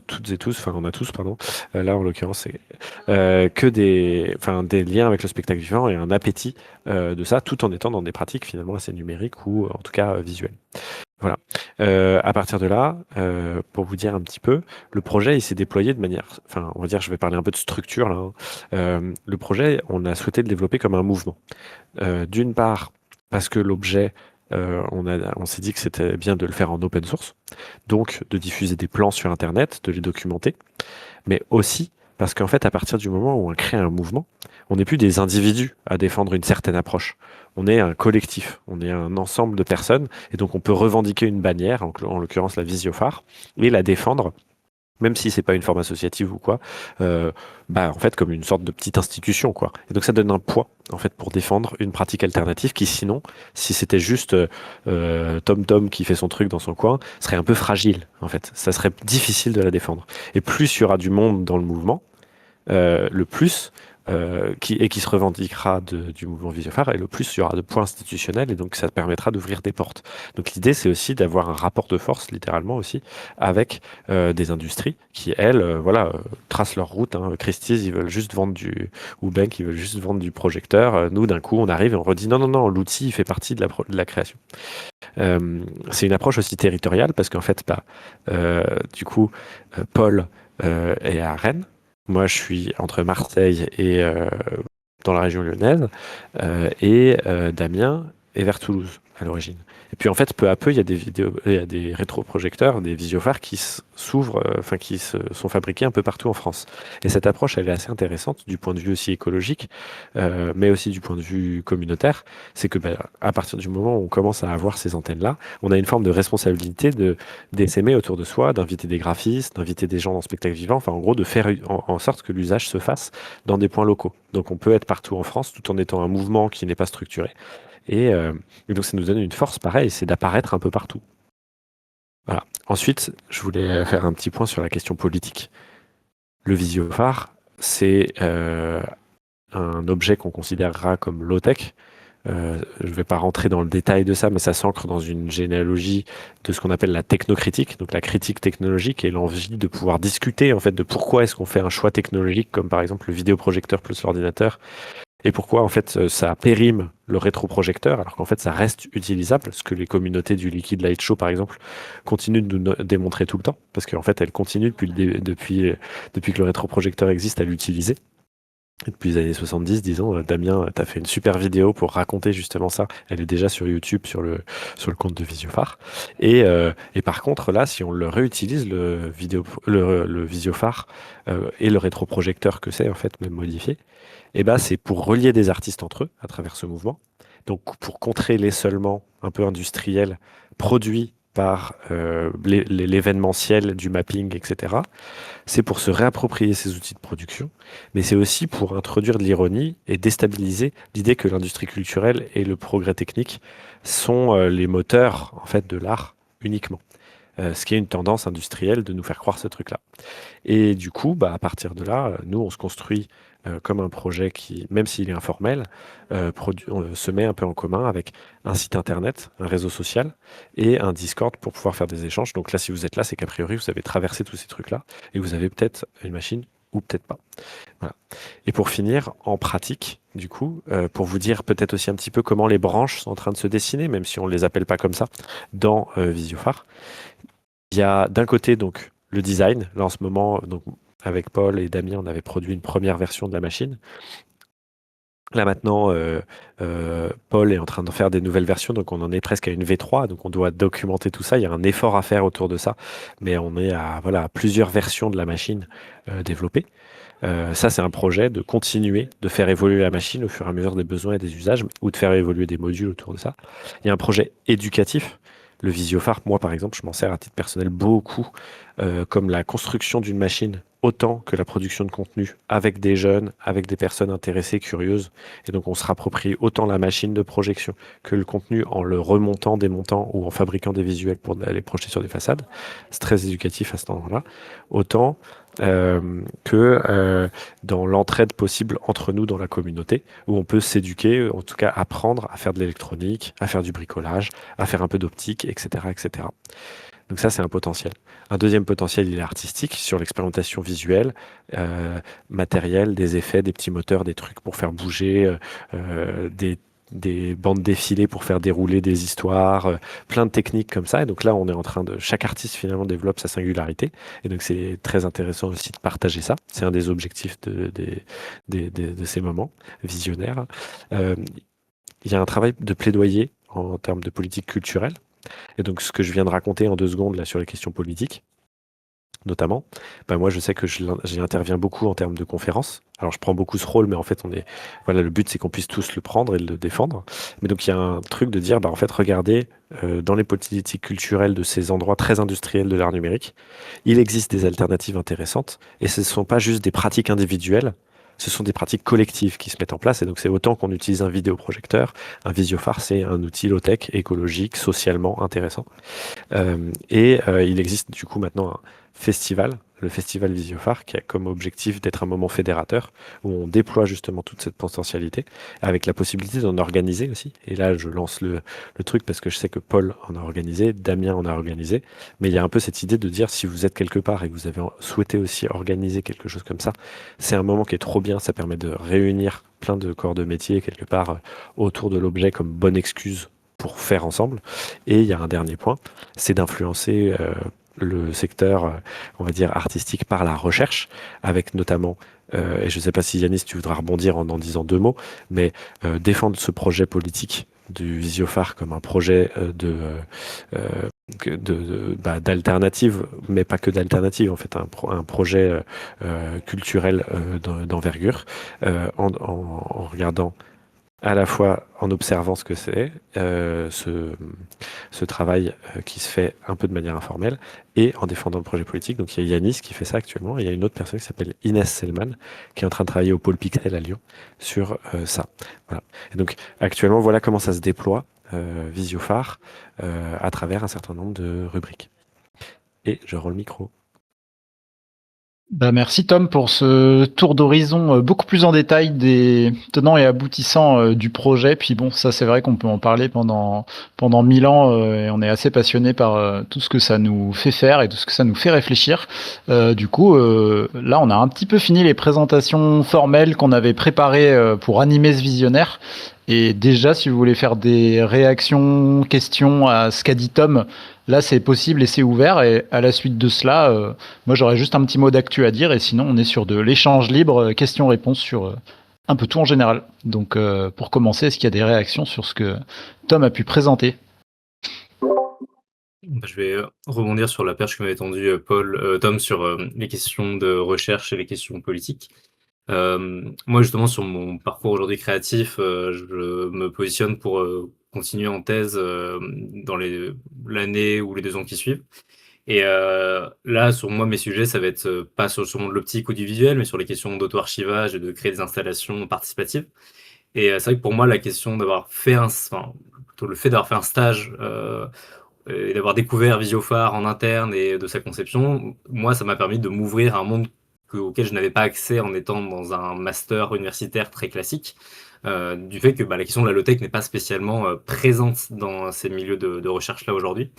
toutes et tous, enfin on a tous, pardon, là en l'occurrence c'est que des liens avec le spectacle vivant et un appétit de ça, tout en étant dans des pratiques finalement assez numériques ou en tout cas visuelles. Voilà. À partir de là, pour vous dire un petit peu, le projet il s'est déployé de manière, enfin on va dire, je vais parler un peu de structure là, hein. Le projet, on a souhaité le développer comme un mouvement. D'une part, parce que l'objet, on s'est dit que c'était bien de le faire en open source, donc de diffuser des plans sur Internet, de les documenter, mais aussi parce qu'en fait, à partir du moment où on crée un mouvement, on n'est plus des individus à défendre une certaine approche. On est un collectif, on est un ensemble de personnes, et donc on peut revendiquer une bannière, en l'occurrence la Visiophare, et la défendre même si c'est pas une forme associative ou quoi, en fait comme une sorte de petite institution quoi. Et donc ça donne un poids en fait pour défendre une pratique alternative qui sinon, si c'était juste Tom qui fait son truc dans son coin, serait un peu fragile en fait. Ça serait difficile de la défendre. Et plus il y aura du monde dans le mouvement, le plus qui se revendiquera du mouvement Visiophare, et le plus il y aura de points institutionnels, et donc ça permettra d'ouvrir des portes. Donc l'idée c'est aussi d'avoir un rapport de force, littéralement aussi, avec des industries qui, elles, tracent leur route. Hein. Christie's, ils veulent juste vendre ou Bank, ils veulent juste vendre du projecteur. Nous, d'un coup, on arrive et on redit non, l'outil, il fait partie de la création. C'est une approche aussi territoriale, parce qu'en fait, Paul est à Rennes. Moi, je suis entre Marseille et dans la région lyonnaise, et Damien est vers Toulouse à l'origine. Et puis en fait, peu à peu, il y a des rétroprojecteurs, des visiophares qui s'ouvrent, qui sont fabriqués un peu partout en France. Et cette approche, elle est assez intéressante du point de vue aussi écologique, mais aussi du point de vue communautaire. C'est que à partir du moment où on commence à avoir ces antennes-là, on a une forme de responsabilité d'essaimer autour de soi, d'inviter des graphistes, d'inviter des gens dans le spectacle vivant, enfin en gros de faire en sorte que l'usage se fasse dans des points locaux. Donc on peut être partout en France tout en étant un mouvement qui n'est pas structuré. Et donc ça nous donne une force pareille, c'est d'apparaître un peu partout. Voilà. Ensuite, je voulais faire un petit point sur la question politique. Le Visiophare, c'est un objet qu'on considérera comme low-tech. Je ne vais pas rentrer dans le détail de ça, mais ça s'ancre dans une généalogie de ce qu'on appelle la technocritique, donc la critique technologique et l'envie de pouvoir discuter en fait de pourquoi est-ce qu'on fait un choix technologique, comme par exemple le vidéoprojecteur plus l'ordinateur, et pourquoi en fait ça périme le rétroprojecteur alors qu'en fait ça reste utilisable, ce que les communautés du Liquid Light Show par exemple continuent de nous démontrer tout le temps, parce qu'en fait elles continuent depuis que le rétroprojecteur existe à l'utiliser. Depuis les années 70, disons. Damien, tu as fait une super vidéo pour raconter justement ça. Elle est déjà sur YouTube, sur le compte de Visiophare. Et par contre, là, si on le réutilise, le Visiophare et le rétroprojecteur que c'est, en fait, même modifié, c'est pour relier des artistes entre eux à travers ce mouvement. Donc, pour contrer l'essolement un peu industriel produit par l'événementiel du mapping, etc. C'est pour se réapproprier ces outils de production, mais c'est aussi pour introduire de l'ironie et déstabiliser l'idée que l'industrie culturelle et le progrès technique sont les moteurs en fait de l'art uniquement. Ce qui est une tendance industrielle de nous faire croire ce truc-là. Et du coup, à partir de là, nous, on se construit comme un projet qui, même s'il est informel, on se met un peu en commun avec un site internet, un réseau social et un Discord pour pouvoir faire des échanges. Donc là, si vous êtes là, c'est qu'a priori, vous avez traversé tous ces trucs-là et vous avez peut-être une machine ou peut-être pas. Voilà. Et pour finir, en pratique, du coup, pour vous dire peut-être aussi un petit peu comment les branches sont en train de se dessiner, même si on ne les appelle pas comme ça, dans Visiophare. Il y a d'un côté donc le design. Là en ce moment, donc, avec Paul et Damien, on avait produit une première version de la machine. Là maintenant, Paul est en train de faire des nouvelles versions, donc on en est presque à une V3, donc on doit documenter tout ça. Il y a un effort à faire autour de ça, mais on est à plusieurs versions de la machine développées. Ça, c'est un projet de continuer de faire évoluer la machine au fur et à mesure des besoins et des usages, ou de faire évoluer des modules autour de ça. Il y a un projet éducatif. Le Visiophare, moi par exemple, je m'en sers à titre personnel beaucoup comme la construction d'une machine autant que la production de contenu avec des jeunes, avec des personnes intéressées, curieuses. Et donc on se rapproprie autant la machine de projection que le contenu en le remontant, démontant ou en fabriquant des visuels pour aller projeter sur des façades. C'est très éducatif à cet endroit-là. Autant que dans l'entraide possible entre nous dans la communauté, où on peut s'éduquer, en tout cas apprendre à faire de l'électronique, à faire du bricolage, à faire un peu d'optique, etc., etc. Donc ça, c'est un potentiel. Un deuxième potentiel, il est artistique, sur l'expérimentation visuelle, matérielle, des effets, des petits moteurs, des trucs pour faire bouger, des bandes défilées pour faire dérouler des histoires, plein de techniques comme ça. Et donc là, on est en train de... Chaque artiste, finalement, développe sa singularité. Et donc, c'est très intéressant aussi de partager ça. C'est un des objectifs de ces moments visionnaires. Il y a un travail de plaidoyer en termes de politique culturelle. Et donc, ce que je viens de raconter en 2 secondes là sur les questions politiques, notamment, ben moi, je sais que j'y interviens beaucoup en termes de conférences. Alors, je prends beaucoup ce rôle, mais en fait, voilà, le but, c'est qu'on puisse tous le prendre et le défendre. Mais donc, il y a un truc de dire, bah, en fait, regardez, dans les politiques culturelles de ces endroits très industriels de l'art numérique, il existe des alternatives intéressantes, et ce ne sont pas juste des pratiques individuelles, ce sont des pratiques collectives qui se mettent en place. Et donc, c'est autant qu'on utilise un vidéoprojecteur, un visiophare, c'est un outil low-tech, écologique, socialement intéressant. Il existe du coup maintenant un festival, le festival Visiophare, qui a comme objectif d'être un moment fédérateur où on déploie justement toute cette potentialité avec la possibilité d'en organiser aussi. Et là, je lance le truc parce que je sais que Paul en a organisé, Damien en a organisé, mais il y a un peu cette idée de dire si vous êtes quelque part et que vous avez souhaité aussi organiser quelque chose comme ça, c'est un moment qui est trop bien, ça permet de réunir plein de corps de métier quelque part autour de l'objet comme bonne excuse pour faire ensemble. Et il y a un dernier point, c'est d'influencer le secteur, on va dire, artistique par la recherche, avec notamment, et je ne sais pas si Yanis, tu voudras rebondir en disant 2 mots, mais défendre ce projet politique du Visiophare comme un projet d'alternative, mais pas que d'alternative, en fait, un projet culturel d'envergure, en regardant à la fois en observant ce que c'est, ce travail qui se fait un peu de manière informelle, et en défendant le projet politique. Donc il y a Yanis qui fait ça actuellement, et il y a une autre personne qui s'appelle Inès Selman, qui est en train de travailler au pôle Pixel à Lyon sur ça. Voilà. Et donc actuellement, voilà comment ça se déploie, Visiophare, à travers un certain nombre de rubriques. Et je rends le micro. Bah, merci Tom pour ce tour d'horizon beaucoup plus en détail des tenants et aboutissants du projet. Puis bon, ça c'est vrai qu'on peut en parler pendant 1000 ans et on est assez passionné par tout ce que ça nous fait faire et tout ce que ça nous fait réfléchir. Du coup, là on a un petit peu fini les présentations formelles qu'on avait préparées pour animer ce visionnaire. Et déjà, si vous voulez faire des réactions, questions à ce qu'a dit Tom, là c'est possible et c'est ouvert. Et à la suite de cela, moi j'aurais juste un petit mot d'actu à dire. Et sinon, on est sur de l'échange libre, questions-réponses sur un peu tout en général. Donc pour commencer, est-ce qu'il y a des réactions sur ce que Tom a pu présenter? Je vais rebondir sur la perche que m'avait tendue Tom sur les questions de recherche et les questions politiques. Moi, justement, sur mon parcours aujourd'hui créatif, je me positionne pour continuer en thèse dans l'année ou les 2 ans qui suivent. Et là, sur moi, mes sujets, ça va être pas sur le monde de l'optique ou du visuel, mais sur les questions d'auto-archivage et de créer des installations participatives. Et c'est vrai que pour moi, la question d'avoir fait plutôt le fait d'avoir fait un stage et d'avoir découvert Visiophare en interne et de sa conception, moi, ça m'a permis de m'ouvrir à un monde auquel je n'avais pas accès en étant dans un master universitaire très classique, du fait que la question de la low-tech n'est pas spécialement présente dans ces milieux de recherche-là aujourd'hui.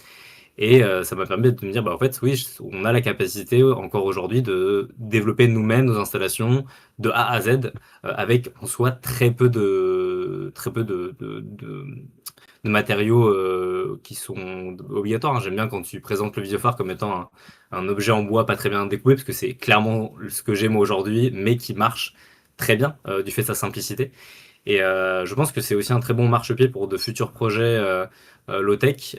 Et ça m'a permis de me dire, en fait, oui, on a la capacité encore aujourd'hui de développer nous-mêmes nos installations de A à Z, avec en soi très peu de matériaux qui sont obligatoires. J'aime bien quand tu présentes le Visiophare comme étant un objet en bois pas très bien découpé, parce que c'est clairement ce que j'ai moi aujourd'hui, mais qui marche très bien du fait de sa simplicité. Et je pense que c'est aussi un très bon marchepied pour de futurs projets low-tech,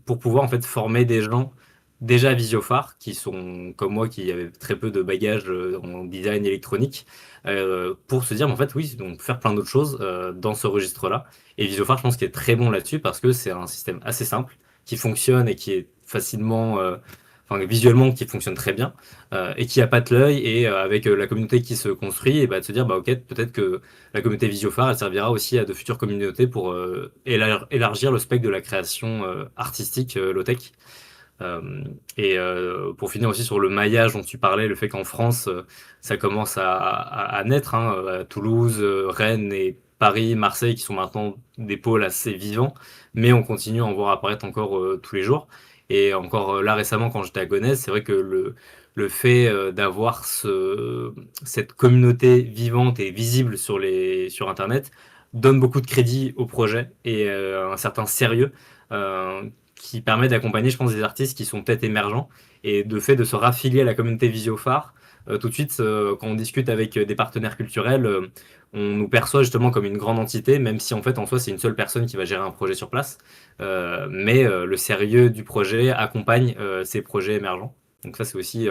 pour pouvoir en fait former des gens déjà Visiophare, qui sont comme moi, qui avaient très peu de bagages en design électronique, pour se dire, en fait, oui, donc faire plein d'autres choses dans ce registre-là. Et Visiophare, je pense qu'il est très bon là-dessus, parce que c'est un système assez simple, qui fonctionne et qui est facilement, visuellement, qui fonctionne très bien, et qui appâte l'œil, et avec la communauté qui se construit, et de se dire, ok, peut-être que la communauté Visiophare, elle servira aussi à de futures communautés pour élargir le spectre de la création artistique low-tech. Pour finir aussi sur le maillage dont tu parlais, le fait qu'en France, ça commence à naître, à Toulouse, Rennes et Paris, Marseille, qui sont maintenant des pôles assez vivants, mais on continue à en voir apparaître encore tous les jours. Et encore là récemment, quand j'étais à Gonesse, c'est vrai que le fait d'avoir cette communauté vivante et visible sur Internet donne beaucoup de crédit au projet et un certain sérieux qui permet d'accompagner, je pense, des artistes qui sont peut-être émergents et de fait de se raffilier à la communauté Visiophare. Tout de suite, quand on discute avec des partenaires culturels, on nous perçoit justement comme une grande entité, même si en fait en soi c'est une seule personne qui va gérer un projet sur place. Mais le sérieux du projet accompagne ces projets émergents. Donc ça c'est aussi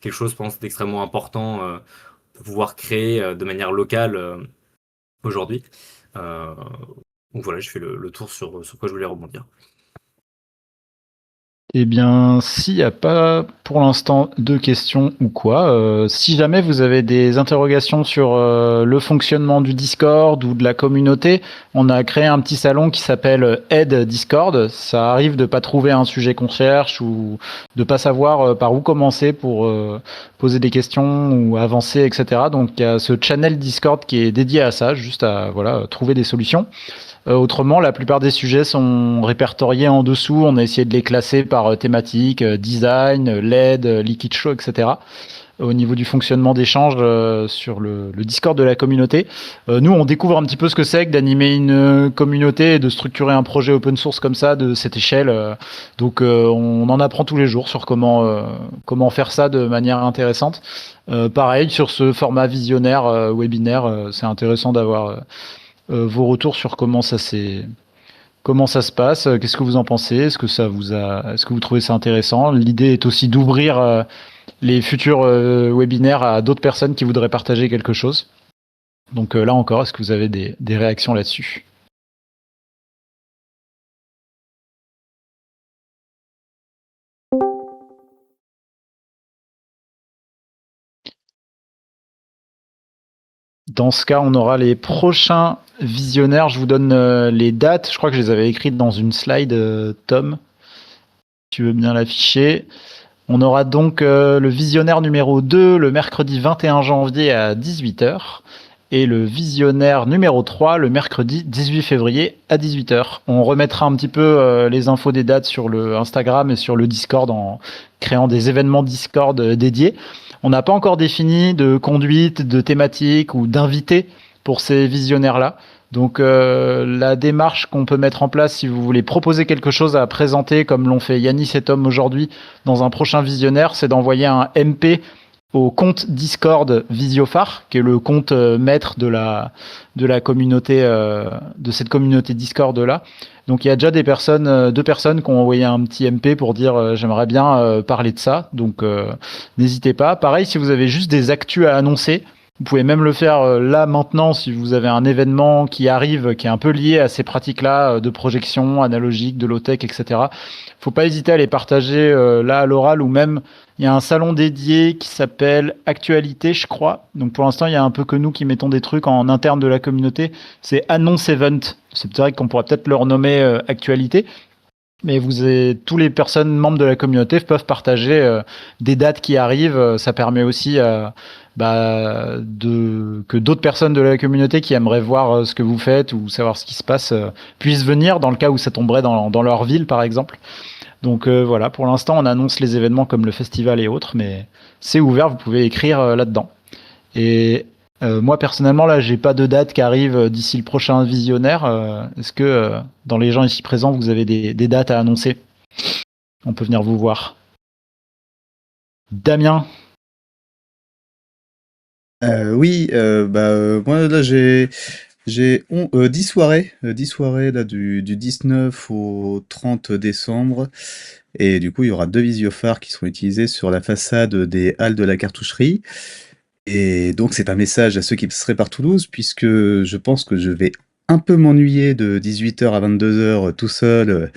quelque chose, je pense, d'extrêmement important pour pouvoir créer de manière locale aujourd'hui. Donc voilà, je fais le tour sur quoi je voulais rebondir. Eh bien, s'il n'y a pas pour l'instant de questions ou quoi, si jamais vous avez des interrogations sur le fonctionnement du Discord ou de la communauté, on a créé un petit salon qui s'appelle Aide Discord. Ça arrive de pas trouver un sujet qu'on cherche ou de pas savoir par où commencer pour poser des questions ou avancer, etc. Donc il y a ce channel Discord qui est dédié à ça, juste à trouver des solutions. Autrement, la plupart des sujets sont répertoriés en dessous. On a essayé de les classer par thématique, design, LED, liquid show, etc. Au niveau du fonctionnement d'échange sur le Discord de la communauté. Nous, on découvre un petit peu ce que c'est que d'animer une communauté et de structurer un projet open source comme ça, de cette échelle. Donc, on en apprend tous les jours sur comment faire ça de manière intéressante. Pareil, sur ce format visionnaire, webinaire, c'est intéressant d'avoir vos retours sur comment ça se passe, qu'est-ce que vous en pensez, est-ce que vous trouvez ça intéressant? L'idée est aussi d'ouvrir les futurs webinaires à d'autres personnes qui voudraient partager quelque chose. Donc là encore, est-ce que vous avez des réactions là-dessus? Dans ce cas, on aura les prochains visionnaires. Je vous donne les dates. Je crois que je les avais écrites dans une slide, Tom. Tu veux bien l'afficher? On aura donc le visionnaire numéro 2 le mercredi 21 janvier à 18h et le visionnaire numéro 3 le mercredi 18 février à 18h. On remettra un petit peu les infos des dates sur le Instagram et sur le Discord en créant des événements Discord dédiés. On n'a pas encore défini de conduite, de thématique ou d'invité pour ces visionnaires-là. Donc la démarche qu'on peut mettre en place si vous voulez proposer quelque chose à présenter comme l'ont fait Yanis et Tom aujourd'hui dans un prochain visionnaire, c'est d'envoyer un MP au compte Discord Visiophare, qui est le compte maître de la communauté, de cette communauté Discord là. Donc il y a déjà deux personnes qui ont envoyé un petit MP pour dire j'aimerais bien parler de ça. Donc n'hésitez pas. Pareil, si vous avez juste des actus à annoncer, vous pouvez même le faire là maintenant si vous avez un événement qui arrive, qui est un peu lié à ces pratiques-là de projection analogique, de low-tech, etc. Faut pas hésiter à les partager là à l'oral ou même il y a un salon dédié qui s'appelle Actualité, je crois. Donc pour l'instant, il y a un peu que nous qui mettons des trucs en interne de la communauté. C'est Announce Event. C'est vrai qu'on pourrait peut-être le renommer Actualité. Mais tous les personnes membres de la communauté peuvent partager des dates qui arrivent. Ça permet aussi que d'autres personnes de la communauté qui aimeraient voir ce que vous faites ou savoir ce qui se passe puissent venir dans le cas où ça tomberait dans leur ville, par exemple. Donc voilà, pour l'instant, on annonce les événements comme le festival et autres, mais c'est ouvert, vous pouvez écrire là-dedans. Et moi, personnellement, là, j'ai pas de date qui arrive d'ici le prochain visionnaire. Est-ce que dans les gens ici présents, vous avez des dates à annoncer? On peut venir vous voir. Damien? Oui, moi là j'ai 10 soirées, 10 soirées là, du 19 au 30 décembre. Et du coup, il y aura 2 visiophares qui seront utilisés sur la façade des halles de la cartoucherie. Et donc, c'est un message à ceux qui seraient par Toulouse, puisque je pense que je vais un peu m'ennuyer de 18h à 22h tout seul,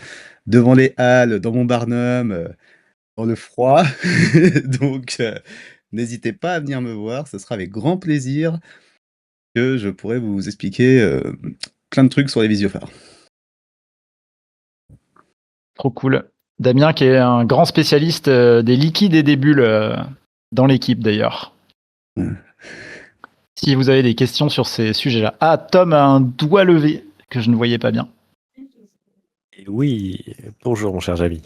devant les halles, dans mon Barnum, dans le froid. Donc, n'hésitez pas à venir me voir, ce sera avec grand plaisir que je pourrai vous expliquer plein de trucs sur les visiophares. Trop cool. Damien qui est un grand spécialiste des liquides et des bulles dans l'équipe d'ailleurs. Si vous avez des questions sur ces sujets-là. Ah, Tom a un doigt levé que je ne voyais pas bien. Oui, bonjour mon cher Jamy.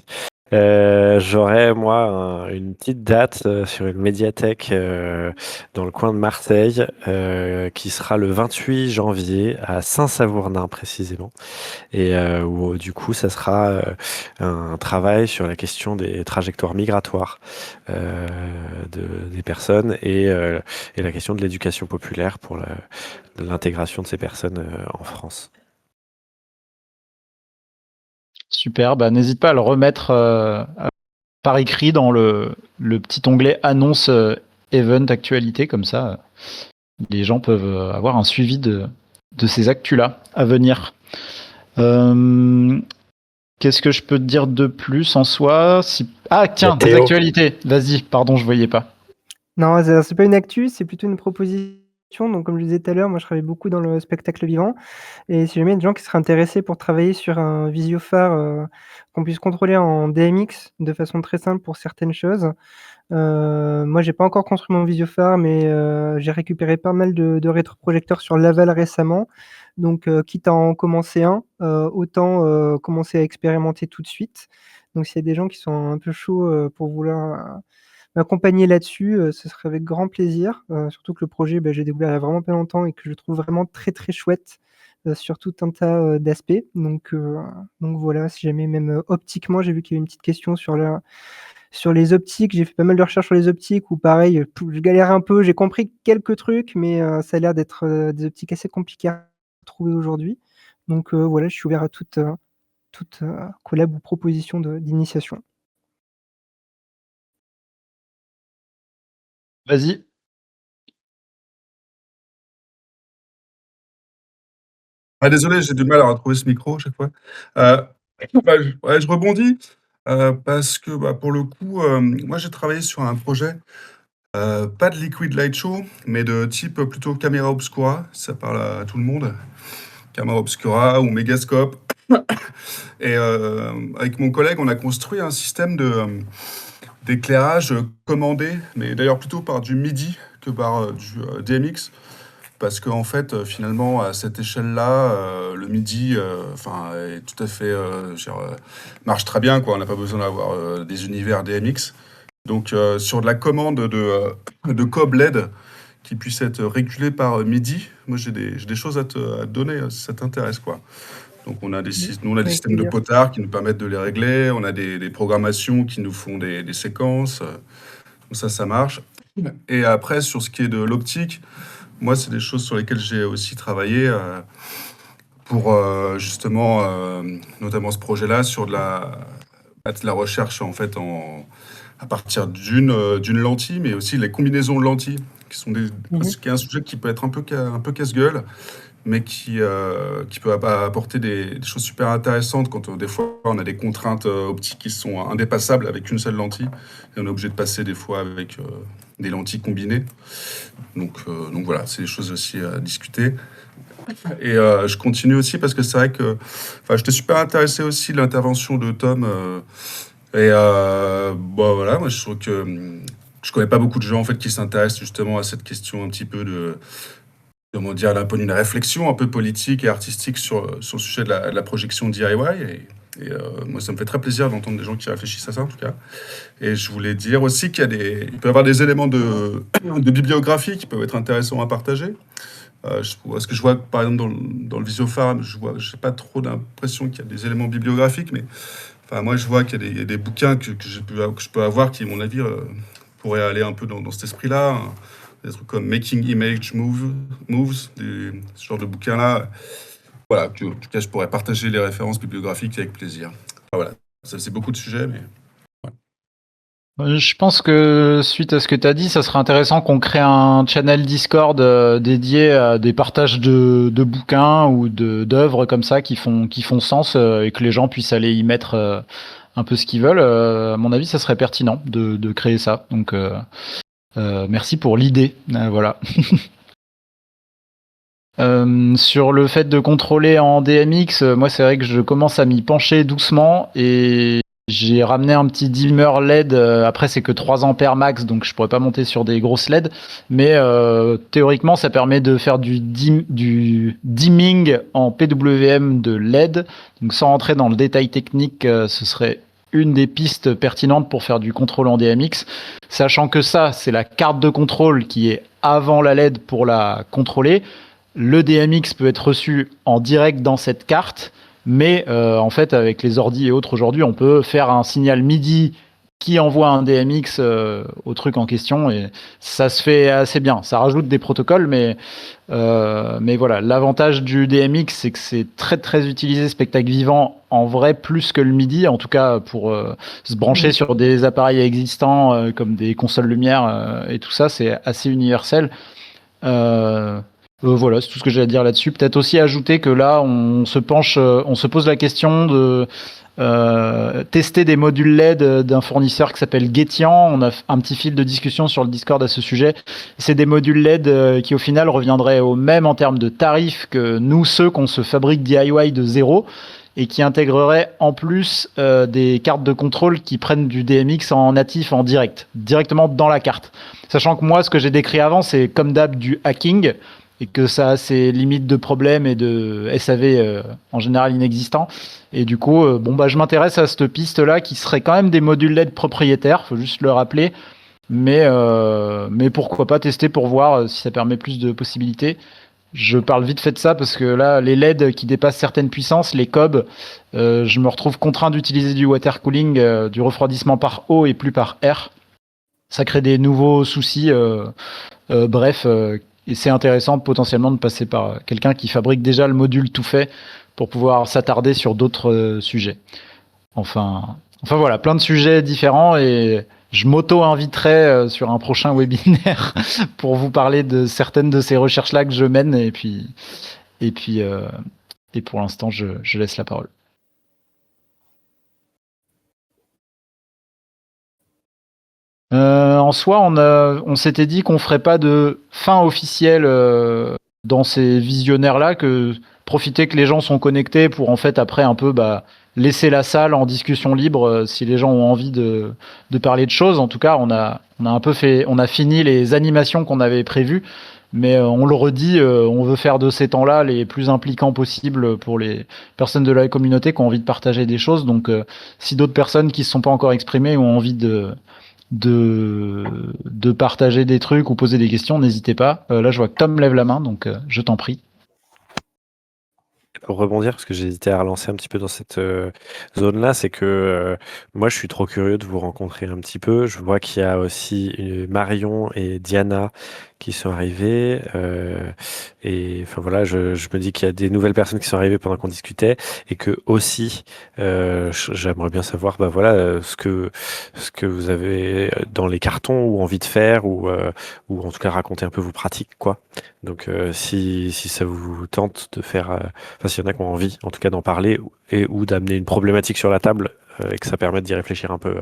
J'aurais, moi, une petite date sur une médiathèque dans le coin de Marseille qui sera le 28 janvier à Saint-Savournin précisément. Et où du coup, ça sera un travail sur la question des trajectoires migratoires des personnes et la question de l'éducation populaire pour l'intégration de ces personnes en France. Super, bah, n'hésite pas à le remettre par écrit dans le petit onglet annonce event actualité, comme ça les gens peuvent avoir un suivi de ces actus-là à venir. Qu'est-ce que je peux te dire de plus en soi Ah tiens, des actualités, vas-y, pardon, je voyais pas. Non, c'est pas une actu, c'est plutôt une proposition. Donc, comme je disais tout à l'heure, moi, je travaille beaucoup dans le spectacle vivant. Et si jamais il y a des gens qui seraient intéressés pour travailler sur un visiophare qu'on puisse contrôler en DMX de façon très simple pour certaines choses. Moi, j'ai pas encore construit mon visiophare, mais j'ai récupéré pas mal de rétroprojecteurs sur Laval récemment. Donc, quitte à en commencer un, autant commencer à expérimenter tout de suite. Donc, s'il y a des gens qui sont un peu chauds pour vouloir m'accompagner là-dessus, ce serait avec grand plaisir. Surtout que le projet, j'ai découvert il y a vraiment pas longtemps et que je trouve vraiment très, très chouette sur tout un tas d'aspects. Donc voilà, si jamais même optiquement, j'ai vu qu'il y avait une petite question sur les optiques. J'ai fait pas mal de recherches sur les optiques où pareil, je galère un peu. J'ai compris quelques trucs, mais ça a l'air d'être des optiques assez compliquées à trouver aujourd'hui. Donc voilà, je suis ouvert à toute collab ou proposition d'initiation. Vas-y. Ah, désolé, j'ai du mal à retrouver ce micro à chaque fois. Je rebondis parce que pour le coup, moi j'ai travaillé sur un projet, pas de Liquid Light Show, mais de type plutôt caméra obscura. Ça parle à tout le monde. Caméra obscura ou Megascope. Et avec mon collègue, on a construit un système d'éclairage commandé, mais d'ailleurs plutôt par du MIDI que par du DMX. Parce qu'en fait, finalement, à cette échelle-là, le MIDI est tout à fait, marche très bien, quoi. On n'a pas besoin d'avoir des univers DMX. Donc, sur de la commande de cob LED qui puisse être régulée par MIDI, moi j'ai des choses à te donner si ça t'intéresse, quoi. Donc, on a des systèmes de potards qui nous permettent de les régler. On a des programmations qui nous font des séquences. Donc ça marche. Et après, sur ce qui est de l'optique, moi, c'est des choses sur lesquelles j'ai aussi travaillé pour justement, notamment ce projet-là, sur de la recherche en fait à partir d'une lentille, mais aussi les combinaisons de lentilles, qui est un sujet qui peut être un peu casse-gueule, mais qui peut apporter des choses super intéressantes quand des fois on a des contraintes optiques qui sont indépassables avec une seule lentille, et on est obligé de passer des fois avec des lentilles combinées. Donc voilà, c'est des choses aussi à discuter. Et je continue aussi parce que c'est vrai que j'étais super intéressé aussi de l'intervention de Tom. Voilà, moi je trouve que je connais pas beaucoup de gens en fait qui s'intéressent justement à cette question un petit peu de comment dire, une réflexion un peu politique et artistique sur le sujet de la projection DIY. Et moi, ça me fait très plaisir d'entendre des gens qui réfléchissent à ça, en tout cas. Et je voulais dire aussi il peut y avoir des éléments de bibliographie qui peuvent être intéressants à partager. Parce que je vois, par exemple, dans le visiophare, je n'ai pas trop d'impression qu'il y a des éléments bibliographiques, mais moi, je vois qu'il y a des bouquins que je peux avoir qui, à mon avis, pourraient aller un peu dans cet esprit-là. Des trucs comme Making Image Moves, ce genre de bouquins-là. Voilà, en tout cas, je pourrais partager les références bibliographiques avec plaisir. Voilà, ça c'est beaucoup de sujets, mais... Je pense que suite à ce que tu as dit, ça serait intéressant qu'on crée un channel Discord dédié à des partages de bouquins ou d'œuvres comme ça qui font sens et que les gens puissent aller y mettre un peu ce qu'ils veulent. À mon avis, ça serait pertinent de créer ça. Donc, merci pour l'idée. Voilà. Sur le fait de contrôler en DMX, moi c'est vrai que je commence à m'y pencher doucement et j'ai ramené un petit dimmer LED. Après c'est que 3 ampères max, donc je pourrais pas monter sur des grosses LED, mais théoriquement ça permet de faire du dimming en PWM de LED. Donc sans rentrer dans le détail technique, ce serait une des pistes pertinentes pour faire du contrôle en DMX, sachant que ça, c'est la carte de contrôle qui est avant la LED pour la contrôler. Le DMX peut être reçu en direct dans cette carte, mais en fait, avec les ordi et autres aujourd'hui, on peut faire un signal MIDI qui envoie un DMX au truc en question, et ça se fait assez bien. Ça rajoute des protocoles, mais voilà, l'avantage du DMX, c'est que c'est très très utilisé spectacle vivant en vrai, plus que le MIDI, en tout cas pour se brancher sur des appareils existants comme des consoles lumière et tout ça, c'est assez universel. Voilà, c'est tout ce que j'ai à dire là-dessus. Peut-être aussi ajouter que là, on se pose la question de tester des modules LED d'un fournisseur qui s'appelle Getian. On a un petit fil de discussion sur le Discord à ce sujet. C'est des modules LED qui au final reviendraient au même en termes de tarifs que nous, ceux qu'on se fabrique DIY de zéro, et qui intégreraient en plus des cartes de contrôle qui prennent du DMX en natif, en direct, directement dans la carte. Sachant que moi, ce que j'ai décrit avant, c'est comme d'hab du hacking, et que ça a ses limites de problèmes et de SAV en général inexistants. Et du coup, je m'intéresse à cette piste-là qui serait quand même des modules LED propriétaires, faut juste le rappeler. Mais pourquoi pas tester pour voir si ça permet plus de possibilités. Je parle vite fait de ça parce que là, les LED qui dépassent certaines puissances, les COB, je me retrouve contraint d'utiliser du water cooling, du refroidissement par eau et plus par air. Ça crée des nouveaux soucis. Et c'est intéressant potentiellement de passer par quelqu'un qui fabrique déjà le module tout fait pour pouvoir s'attarder sur d'autres sujets. Enfin voilà, plein de sujets différents, et je m'auto-inviterai sur un prochain webinaire pour vous parler de certaines de ces recherches-là que je mène, et pour l'instant, je laisse la parole. En soi, on s'était dit qu'on ferait pas de fin officielle dans ces visionnaires-là, que profiter que les gens sont connectés pour en fait après un peu laisser la salle en discussion libre si les gens ont envie de parler de choses. En tout cas, on a fini les animations qu'on avait prévues, mais on le redit, on veut faire de ces temps-là les plus impliquants possibles pour les personnes de la communauté qui ont envie de partager des choses. Donc, si d'autres personnes qui ne se sont pas encore exprimées ont envie de partager des trucs ou poser des questions, n'hésitez pas. Là, je vois que Tom lève la main, donc je t'en prie. Pour rebondir, parce que j'hésitais à relancer un petit peu dans cette zone-là, c'est que moi, je suis trop curieux de vous rencontrer un petit peu. Je vois qu'il y a aussi Marion et Diana qui sont arrivées. Et enfin voilà, je me dis qu'il y a des nouvelles personnes qui sont arrivées pendant qu'on discutait, et que aussi, j'aimerais bien savoir, ce que vous avez dans les cartons ou envie de faire, ou en tout cas raconter un peu vos pratiques, quoi. Donc si ça vous tente de faire, enfin s'il y en a qui ont envie, en tout cas d'en parler, ou d'amener une problématique sur la table, et que ça permette d'y réfléchir un peu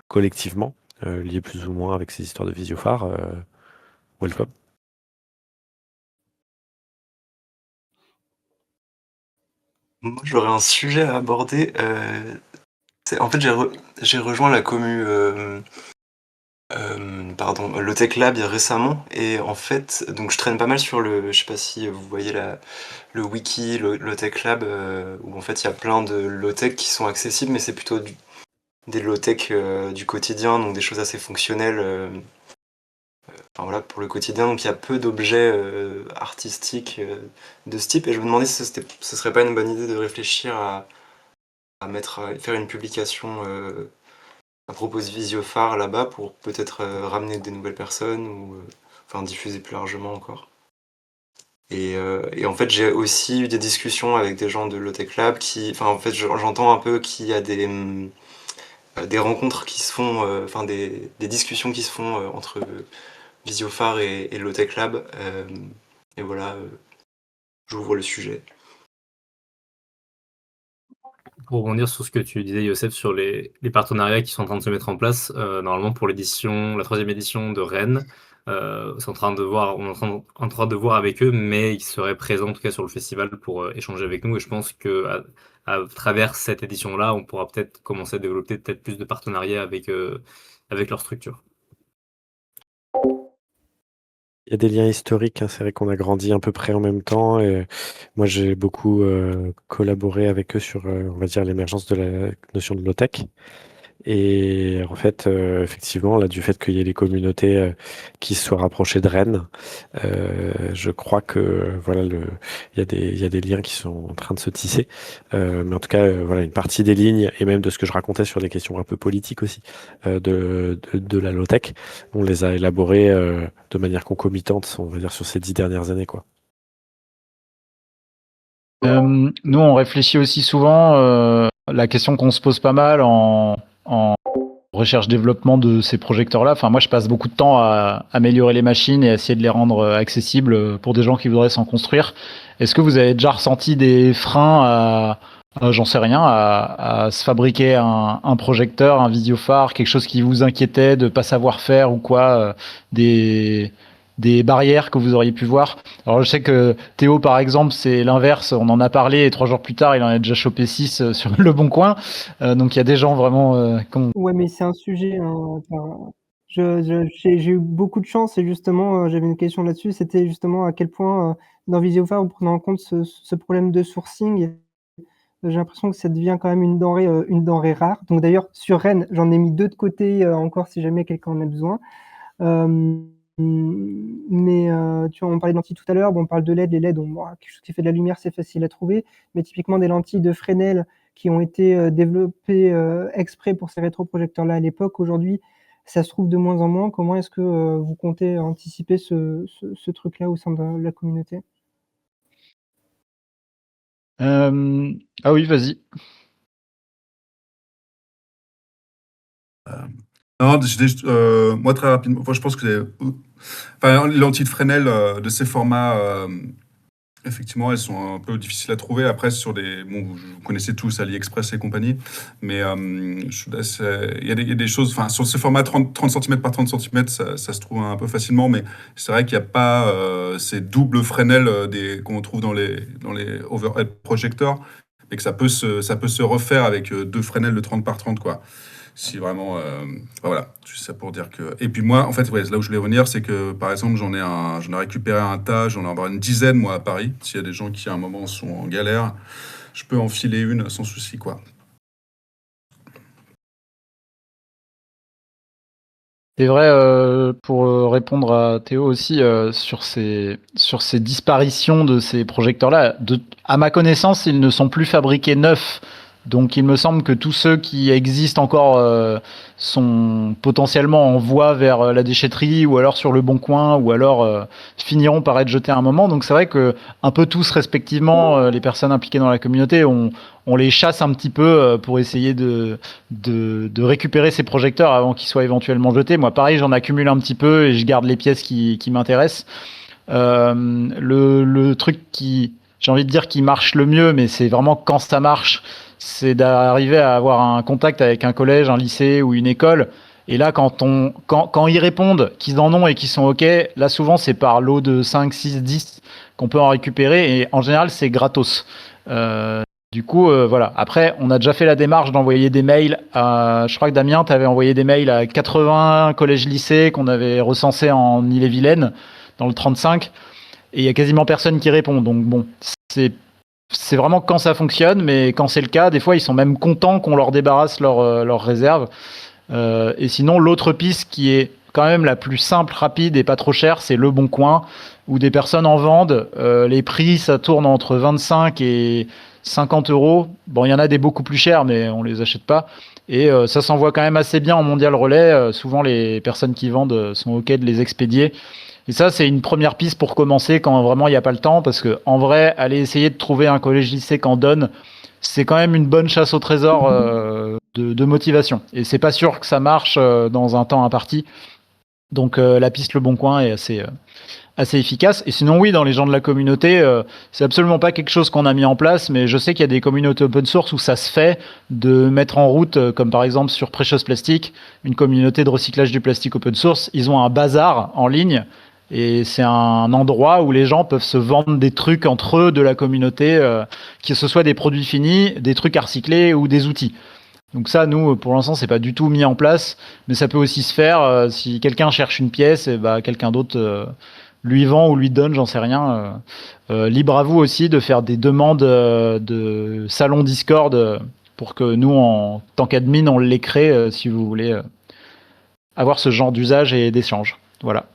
collectivement, lié plus ou moins avec ces histoires de visiophare, welcome. Moi, j'aurais un sujet à aborder. En fait, j'ai rejoint la commu Lotech Lab récemment, et en fait, donc je traîne pas mal sur je sais pas si vous voyez le wiki Lotech Lab, où en fait il y a plein de low-tech qui sont accessibles, mais c'est plutôt des low-tech du quotidien, donc des choses assez fonctionnelles. Enfin voilà, pour le quotidien, donc il y a peu d'objets artistiques de ce type, et je me demandais si ce serait pas une bonne idée de réfléchir à faire une publication à propos de Visiophare là-bas, pour peut-être ramener des nouvelles personnes, ou enfin diffuser plus largement encore. Et en fait, j'ai aussi eu des discussions avec des gens de Lotech Lab en fait, j'entends un peu qu'il y a des rencontres qui se font, des discussions qui se font entre Visiophare et Lotech Lab. Et voilà, j'ouvre le sujet. Pour rebondir sur ce que tu disais, Youssef, sur les partenariats qui sont en train de se mettre en place, normalement pour la 3e édition de Rennes, on est en train de voir avec eux, mais ils seraient présents en tout cas sur le festival pour échanger avec nous, et je pense que à travers cette édition-là, on pourra peut-être commencer à développer peut-être plus de partenariats avec leur structure. Il y a des liens historiques, hein. C'est vrai qu'on a grandi à peu près en même temps, et moi j'ai beaucoup collaboré avec eux sur, on va dire, l'émergence de la notion de low-tech. Et en fait, effectivement, là, du fait qu'il y ait les communautés qui se soient rapprochées de Rennes, je crois que voilà, il y a des liens qui sont en train de se tisser. Mais en tout cas, voilà, une partie des lignes et même de ce que je racontais sur des questions un peu politiques aussi de la low-tech, on les a élaborées de manière concomitante, on va dire, sur ces 10 dernières années, quoi. Nous, on réfléchit aussi souvent, la question qu'on se pose pas mal en recherche-développement de ces projecteurs-là. Enfin, moi, je passe beaucoup de temps à améliorer les machines et à essayer de les rendre accessibles pour des gens qui voudraient s'en construire. Est-ce que vous avez déjà ressenti des freins j'en sais rien, à se fabriquer un projecteur, un visiophare, quelque chose qui vous inquiétait de pas savoir faire ou quoi, des barrières que vous auriez pu voir? Alors je sais que Théo par exemple c'est l'inverse, on en a parlé et 3 jours plus tard il en a déjà chopé 6 sur Le Bon Coin, donc il y a des gens vraiment Ouais, mais c'est un sujet, enfin, j'ai eu beaucoup de chance et justement, j'avais une question là-dessus, c'était justement à quel point, dans Visiophare, vous prenez en compte ce problème de sourcing. J'ai l'impression que ça devient quand même une denrée rare. Donc d'ailleurs, sur Rennes, j'en ai mis 2 de côté, encore si jamais quelqu'un en a besoin. Mais tu vois, on parlait de lentilles tout à l'heure, bon, on parle de LED. Les LED, quelque chose qui fait de la lumière, c'est facile à trouver. Mais typiquement, des lentilles de Fresnel qui ont été développées exprès pour ces rétroprojecteurs-là à l'époque, aujourd'hui, ça se trouve de moins en moins. Comment est-ce que vous comptez anticiper ce truc-là au sein de la communauté? Ah oui, vas-y. Non, moi très rapidement, enfin, je pense que les lentilles de Fresnel de ces formats, effectivement, elles sont un peu difficiles à trouver. Après, bon, vous connaissez tous AliExpress et compagnie, mais il y a des choses, enfin, sur ce format 30 cm par 30 cm, ça se trouve un peu facilement, mais c'est vrai qu'il n'y a pas ces doubles Fresnel qu'on trouve dans les overhead projecteurs, et que ça peut se refaire avec 2 Fresnel de 30 par 30, quoi. Si vraiment, voilà, c'est ça pour dire que. Et puis moi, en fait, ouais, là où je voulais revenir, c'est que par exemple, j'en ai récupéré un tas, j'en ai encore une dizaine moi à Paris. S'il y a des gens qui à un moment sont en galère, je peux en filer une sans souci, quoi. C'est vrai, pour répondre à Théo aussi, sur ces disparitions de ces projecteurs-là, à ma connaissance, ils ne sont plus fabriqués neufs. Donc il me semble que tous ceux qui existent encore sont potentiellement en voie vers la déchetterie ou alors sur Le Bon Coin ou alors finiront par être jetés à un moment. Donc c'est vrai que un peu tous respectivement, les personnes impliquées dans la communauté, on les chasse un petit peu pour essayer de récupérer ces projecteurs avant qu'ils soient éventuellement jetés. Moi pareil, j'en accumule un petit peu et je garde les pièces qui m'intéressent. Le truc j'ai envie de dire qui marche le mieux, mais c'est vraiment quand ça marche, c'est d'arriver à avoir un contact avec un collège, un lycée ou une école. Et là, quand ils répondent qu'ils en ont et qu'ils sont OK, là, souvent, c'est par lot de 5, 6, 10 qu'on peut en récupérer. Et en général, c'est gratos. Du coup, voilà. Après, on a déjà fait la démarche d'envoyer des mails je crois que Damien, tu avais envoyé des mails à 80 collèges-lycées qu'on avait recensés en Ille-et-Vilaine, dans le 35. Et il y a quasiment personne qui répond. Donc bon, c'est vraiment quand ça fonctionne, mais quand c'est le cas, des fois ils sont même contents qu'on leur débarrasse leur réserve. Et sinon, l'autre piste qui est quand même la plus simple, rapide et pas trop chère, c'est Le Bon Coin, où des personnes en vendent. Les prix, ça tourne entre 25 et 50 euros. Bon, il y en a des beaucoup plus chers, mais on les achète pas. Et ça s'envoie quand même assez bien en mondial relais. Souvent, les personnes qui vendent sont OK de les expédier. Et ça, c'est une première piste pour commencer quand vraiment il n'y a pas le temps, parce que en vrai, aller essayer de trouver un collège-lycée qu'en donne, c'est quand même une bonne chasse au trésor de motivation. Et c'est pas sûr que ça marche dans un temps imparti. Donc la piste Le Bon Coin est assez efficace. Et sinon, oui, dans les gens de la communauté, c'est absolument pas quelque chose qu'on a mis en place, mais je sais qu'il y a des communautés open source où ça se fait de mettre en route, comme par exemple sur Precious Plastic, une communauté de recyclage du plastique open source. Ils ont un bazar en ligne. Et c'est un endroit où les gens peuvent se vendre des trucs entre eux de la communauté, que ce soit des produits finis, des trucs à recycler ou des outils. Donc ça, nous, pour l'instant, c'est pas du tout mis en place, mais ça peut aussi se faire si quelqu'un cherche une pièce, et bah quelqu'un d'autre lui vend ou lui donne, j'en sais rien. Libre à vous aussi de faire des demandes de salon Discord pour que nous, en tant qu'admin, on les crée si vous voulez avoir ce genre d'usage et d'échange. Voilà.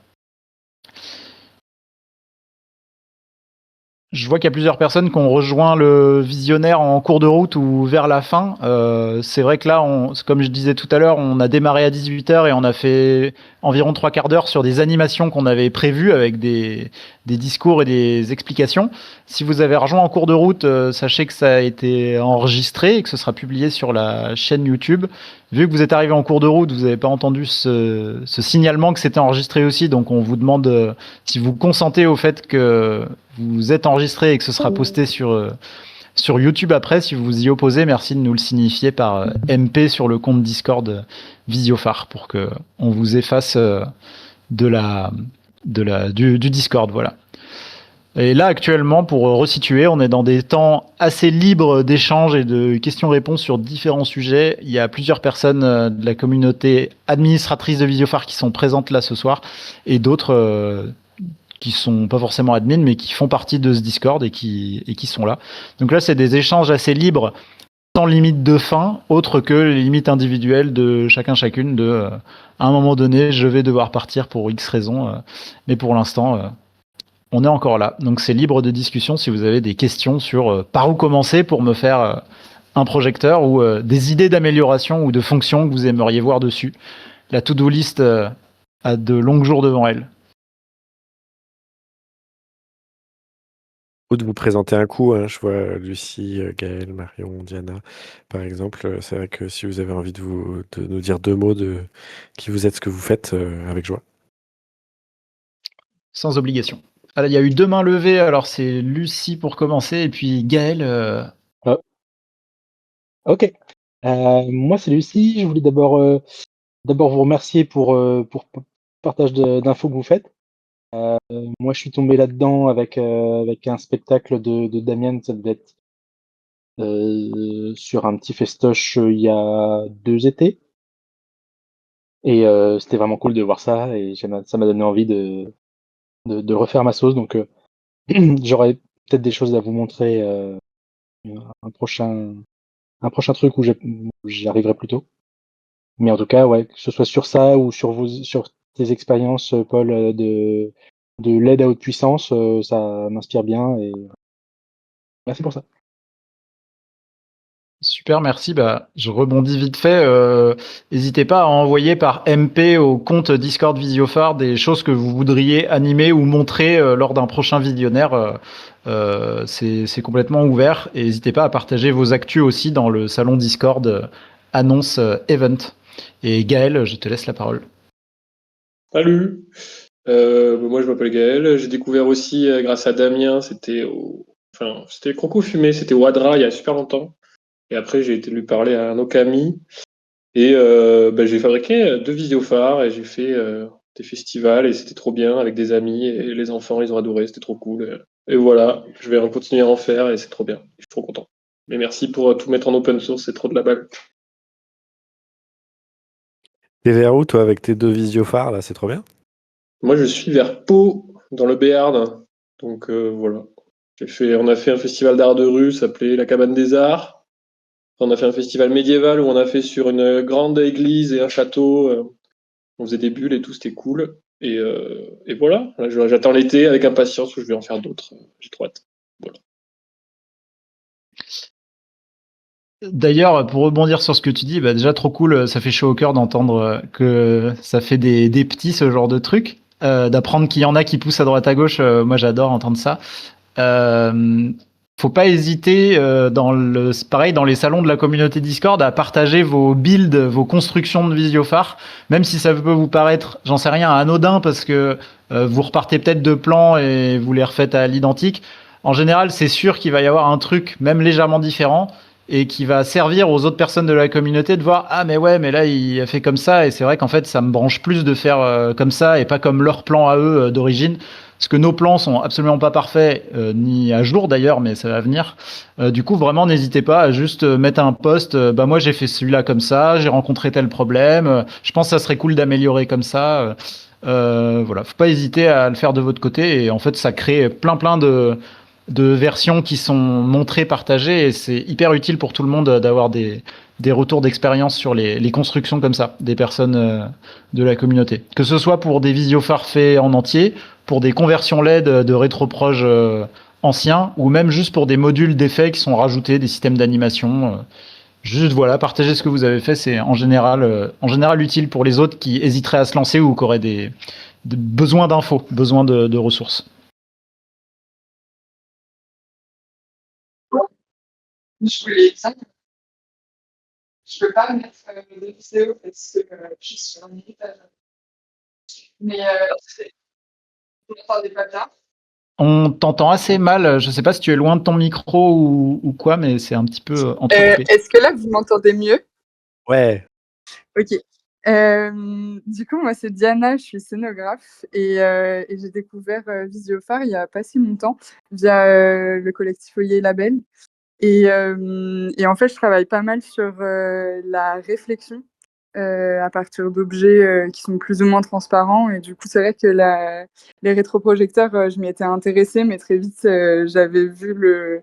Je vois qu'il y a plusieurs personnes qui ont rejoint le visionnaire en cours de route ou vers la fin. C'est vrai que là, comme je disais tout à l'heure, on a démarré à 18h et on a fait environ 3/4 d'heure sur des animations qu'on avait prévues avec des discours et des explications. Si vous avez rejoint en cours de route, sachez que ça a été enregistré et que ce sera publié sur la chaîne YouTube. Vu que vous êtes arrivé en cours de route, vous n'avez pas entendu ce signalement que c'était enregistré aussi, donc on vous demande si vous consentez au fait que vous êtes enregistré et que ce sera posté sur YouTube après. Si vous vous y opposez, merci de nous le signifier par MP sur le compte Discord Visiophare pour que on vous efface du Discord. Voilà. Et là, actuellement, pour resituer, on est dans des temps assez libres d'échanges et de questions-réponses sur différents sujets. Il y a plusieurs personnes de la communauté administratrice de Visiophare qui sont présentes là ce soir et d'autres qui sont pas forcément admins, mais qui font partie de ce Discord et qui sont là. Donc là, c'est des échanges assez libres, sans limite de fin, autre que les limites individuelles de chacune de à un moment donné, je vais devoir partir pour X raisons, mais pour l'instant, on est encore là. Donc c'est libre de discussion si vous avez des questions sur par où commencer pour me faire un projecteur ou des idées d'amélioration ou de fonctions que vous aimeriez voir dessus. La to-do list a de longs jours devant elle. Ou de vous présenter un coup, hein. Je vois Lucie, Gaël, Marion, Diana, par exemple. C'est vrai que si vous avez envie de nous dire 2 mots de qui vous êtes, ce que vous faites, avec joie. Sans obligation. Alors, il y a eu 2 mains levées, alors c'est Lucie pour commencer, et puis Gaël. Ok. Moi, c'est Lucie. Je voulais d'abord vous remercier pour le partage d'infos que vous faites. Moi, je suis tombé là-dedans avec un spectacle de Damien, ça devait être sur un petit festoche il y a 2 étés. Et c'était vraiment cool de voir ça, et ça m'a donné envie de refaire ma sauce. Donc, j'aurais peut-être des choses à vous montrer un prochain truc où j'y arriverai plus tôt. Mais en tout cas, ouais, que ce soit sur ça ou sur tes expériences, Paul, de l'aide à haute puissance, ça m'inspire bien, et merci pour ça. Super, merci. Je rebondis vite fait. N'hésitez pas à envoyer par MP au compte Discord Visiophare des choses que vous voudriez animer ou montrer lors d'un prochain visionnaire. C'est complètement ouvert. Et n'hésitez pas à partager vos actus aussi dans le salon Discord annonce event. Et Gaël, je te laisse la parole. Salut, moi je m'appelle Gaël, j'ai découvert aussi grâce à Damien, c'était Croco Fumé, c'était au Hadra il y a super longtemps, et après j'ai été lui parler à un Okami, et j'ai fabriqué 2 visiophares, et j'ai fait des festivals, et c'était trop bien avec des amis, et les enfants ils ont adoré, c'était trop cool, et voilà, je vais continuer à en faire, et c'est trop bien, je suis trop content. Mais merci pour tout mettre en open source, c'est trop de la balle. T'es vers où, toi, avec tes 2 visiophares, là? C'est trop bien. Moi, je suis vers Pau, dans le Béarn. Donc voilà. On a fait un festival d'art de rue, s'appelait La Cabane des Arts. On a fait un festival médiéval où on a fait sur une grande église et un château. On faisait des bulles et tout, c'était cool. Et voilà. Là, j'attends l'été avec impatience où je vais en faire d'autres. J'ai trop hâte. Voilà. D'ailleurs, pour rebondir sur ce que tu dis, déjà trop cool, ça fait chaud au cœur d'entendre que ça fait des petits, ce genre de truc. D'apprendre qu'il y en a qui poussent à droite à gauche, moi j'adore entendre ça. Faut pas hésiter dans les salons de la communauté Discord à partager vos builds, vos constructions de Visiophare, même si ça peut vous paraître, j'en sais rien, anodin parce que vous repartez peut-être de plans et vous les refaites à l'identique. En général, c'est sûr qu'il va y avoir un truc même légèrement différent et qui va servir aux autres personnes de la communauté de voir « Ah mais ouais, mais là il a fait comme ça » et c'est vrai qu'en fait ça me branche plus de faire comme ça et pas comme leur plan à eux d'origine. Parce que nos plans sont absolument pas parfaits, ni à jour d'ailleurs, mais ça va venir. Du coup, vraiment, n'hésitez pas à juste mettre un post. Moi, j'ai fait celui-là comme ça, j'ai rencontré tel problème. Je pense que ça serait cool d'améliorer comme ça. Voilà, faut pas hésiter à le faire de votre côté. Et en fait, ça crée plein de de versions qui sont montrées, partagées, et c'est hyper utile pour tout le monde d'avoir des retours d'expérience sur les constructions comme ça, des personnes de la communauté. Que ce soit pour des visiophares faits en entier, pour des conversions LED de rétroproges anciens, ou même juste pour des modules d'effets qui sont rajoutés, des systèmes d'animation. Juste voilà, partager ce que vous avez fait, c'est en général utile pour les autres qui hésiteraient à se lancer ou qui auraient besoin d'infos, besoin de ressources. Je voulais ça. Je peux pas mettre des vidéos parce que je suis sur un étage. Mais vous n'entendez pas bien? On t'entend assez mal. Je sais pas si tu es loin de ton micro ou quoi, mais c'est un petit peu entrecoupé. Est-ce que là, vous m'entendez mieux? Ouais. Ok. Du coup, moi, c'est Diana, je suis scénographe et j'ai découvert Visiophare il y a pas si longtemps via le collectif Oyer Label. Et en fait, je travaille pas mal sur la réflexion à partir d'objets qui sont plus ou moins transparents. Et du coup, c'est vrai que les rétroprojecteurs, je m'y étais intéressée, mais très vite, j'avais vu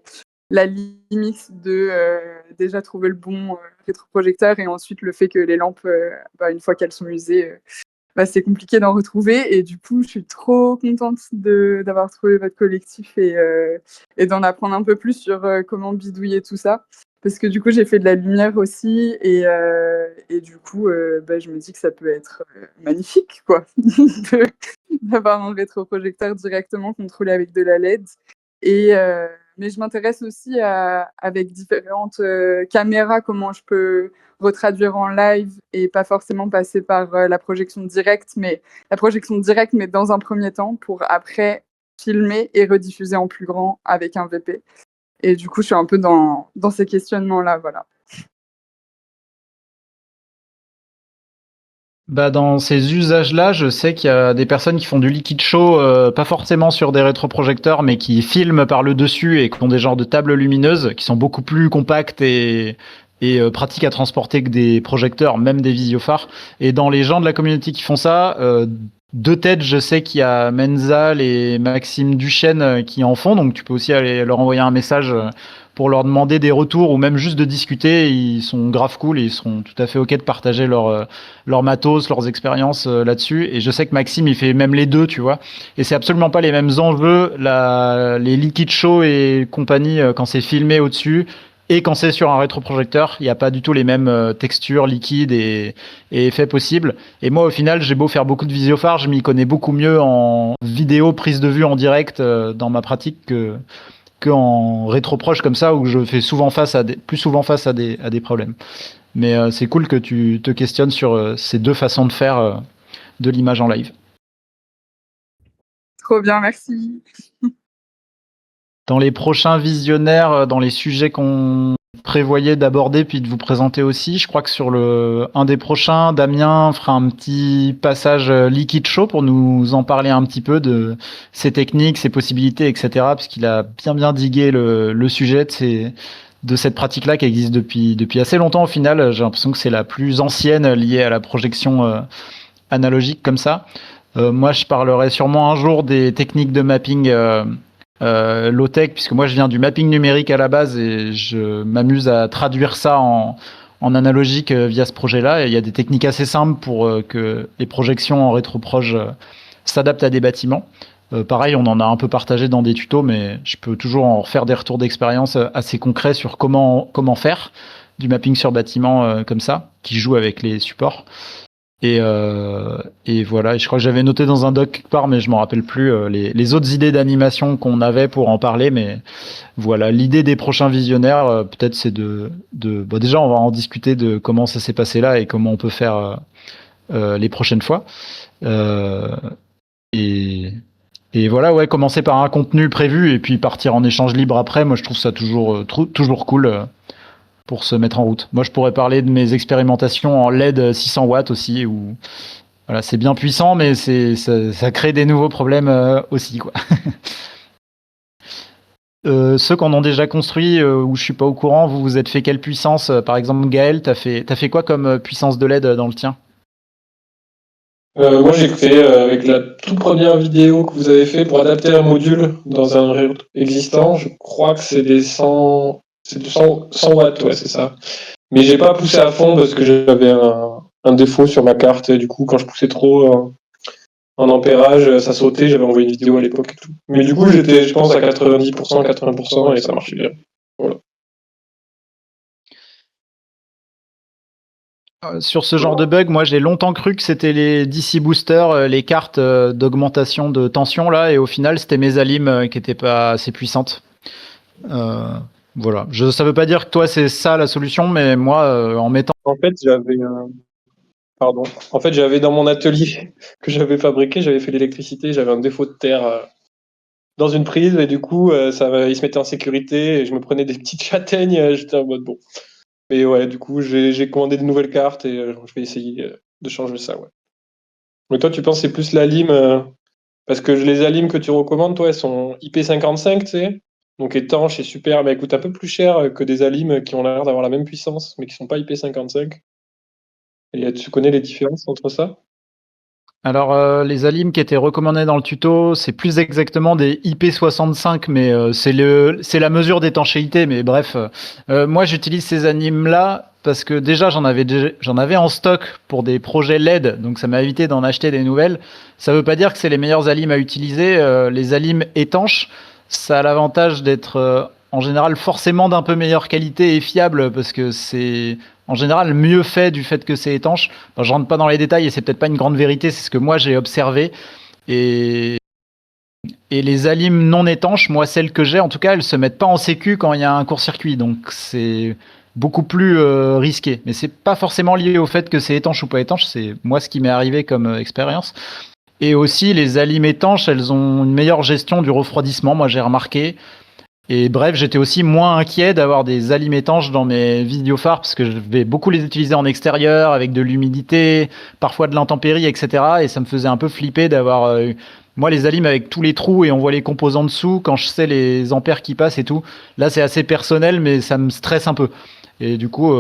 la limite de déjà trouver le bon rétroprojecteur et ensuite le fait que les lampes, une fois qu'elles sont usées, c'est compliqué d'en retrouver. Et du coup, je suis trop contente d'avoir trouvé votre collectif et d'en apprendre un peu plus sur comment bidouiller tout ça. Parce que du coup, j'ai fait de la lumière aussi et du coup, je me dis que ça peut être magnifique, quoi, d'avoir un rétroprojecteur directement contrôlé avec de la LED. Mais je m'intéresse aussi avec différentes caméras, comment je peux retraduire en live et pas forcément passer par la projection directe, mais dans un premier temps pour après filmer et rediffuser en plus grand avec un VP. Et du coup, je suis un peu dans ces questionnements-là, voilà. Dans ces usages-là, je sais qu'il y a des personnes qui font du liquid show, pas forcément sur des rétroprojecteurs, mais qui filment par le dessus et qui ont des genres de tables lumineuses qui sont beaucoup plus compactes et pratiques à transporter que des projecteurs, même des visiophares. Et dans les gens de la communauté qui font ça, de tête, je sais qu'il y a Menzal et Maxime Duchesne qui en font, donc tu peux aussi aller leur envoyer un message pour leur demander des retours ou même juste de discuter. Ils sont grave cool et ils seront tout à fait ok de partager leur matos, leurs expériences là-dessus. Et je sais que Maxime, il fait même les deux, tu vois. Et c'est absolument pas les mêmes enjeux, les liquid show et compagnie quand c'est filmé au-dessus. Et quand c'est sur un rétroprojecteur, il n'y a pas du tout les mêmes textures liquides et effets possibles. Et moi, au final, j'ai beau faire beaucoup de visiophare, je m'y connais beaucoup mieux en vidéo, prise de vue en direct dans ma pratique que en rétroproche comme ça, où je fais plus souvent face à des problèmes. Mais c'est cool que tu te questionnes sur ces deux façons de faire de l'image en live. Trop bien, merci. Dans les prochains visionnaires, dans les sujets qu'on prévoyait d'aborder puis de vous présenter aussi, je crois que sur un des prochains, Damien fera un petit passage liquid show pour nous en parler un petit peu de ses techniques, ses possibilités, etc. Parce qu'il a bien digué le sujet de cette pratique-là qui existe depuis assez longtemps au final. J'ai l'impression que c'est la plus ancienne liée à la projection analogique comme ça. Moi, je parlerai sûrement un jour des techniques de mapping low-tech, puisque moi je viens du mapping numérique à la base et je m'amuse à traduire ça en analogique via ce projet-là. Et il y a des techniques assez simples pour que les projections en rétroproche s'adaptent à des bâtiments. Pareil, on en a un peu partagé dans des tutos, mais je peux toujours en refaire des retours d'expérience assez concrets sur comment faire du mapping sur bâtiment comme ça, qui joue avec les supports. Et voilà, et je crois que j'avais noté dans un doc quelque part, mais je m'en rappelle plus les autres idées d'animation qu'on avait pour en parler. Mais voilà, l'idée des prochains visionnaires, peut-être c'est déjà on va en discuter de comment ça s'est passé là et comment on peut faire les prochaines fois. Et voilà, ouais, commencer par un contenu prévu et puis partir en échange libre après. Moi, je trouve ça toujours cool. Pour se mettre en route. Moi, je pourrais parler de mes expérimentations en LED 600 watts aussi, où voilà, c'est bien puissant, mais ça crée des nouveaux problèmes aussi, quoi. Ceux qu'on a déjà construit, où je suis pas au courant, vous vous êtes fait quelle puissance? Par exemple, Gaël, t'as fait quoi comme puissance de LED dans le tien? Moi, j'ai fait avec la toute première vidéo que vous avez fait pour adapter un module dans un réseau existant. Je crois que c'est du 100 watts, ouais, c'est ça. Mais j'ai pas poussé à fond parce que j'avais un défaut sur ma carte. Et du coup, quand je poussais trop en ampérage, ça sautait. J'avais envoyé une vidéo à l'époque et tout. Mais du coup, j'étais, je pense, à 90%, 80% et ça marchait bien. Voilà. Sur ce genre de bug, moi j'ai longtemps cru que c'était les DC boosters, les cartes d'augmentation de tension là, et au final c'était mes alim qui étaient pas assez puissantes. Voilà. Ça veut pas dire que toi c'est ça la solution, mais moi en mettant. En fait, pardon. En fait, j'avais dans mon atelier que j'avais fabriqué, j'avais fait l'électricité, j'avais un défaut de terre dans une prise et du coup, il se mettait en sécurité et je me prenais des petites châtaignes. J'étais en mode bon. Mais ouais, du coup, j'ai commandé de nouvelles cartes et je vais essayer de changer ça. Ouais. Mais toi, tu penses que c'est plus la lime parce que les alimes que tu recommandes, toi, elles sont IP55, tu sais, donc étanches et super, mais elles coûtent un peu plus cher que des alimes qui ont l'air d'avoir la même puissance, mais qui sont pas IP55. Et tu connais les différences entre ça? Alors les alims qui étaient recommandés dans le tuto, c'est plus exactement des IP65, mais c'est la mesure d'étanchéité. Mais bref, moi j'utilise ces alims là parce que déjà j'en avais en stock pour des projets LED, donc ça m'a évité d'en acheter des nouvelles. Ça veut pas dire que c'est les meilleurs alims à utiliser. Les alims étanches, ça a l'avantage d'être en général forcément d'un peu meilleure qualité et fiable parce que c'est en général mieux fait du fait que c'est étanche. Enfin, je rentre pas dans les détails et c'est peut-être pas une grande vérité, c'est ce que moi j'ai observé. Et, et les alims non étanches, moi celles que j'ai, en tout cas, elles se mettent pas en sécu quand il y a un court-circuit, donc c'est beaucoup plus risqué. Mais c'est pas forcément lié au fait que c'est étanche ou pas étanche, c'est moi ce qui m'est arrivé comme expérience. Et aussi, les alims étanches, elles ont une meilleure gestion du refroidissement, moi j'ai remarqué. Et bref, j'étais aussi moins inquiet d'avoir des alims étanches dans mes vidéophares parce que je vais beaucoup les utiliser en extérieur avec de l'humidité, parfois de l'intempérie, etc. Et ça me faisait un peu flipper d'avoir moi les alims avec tous les trous et on voit les composants dessous quand je sais les ampères qui passent et tout. Là, c'est assez personnel, mais ça me stresse un peu. Et du coup,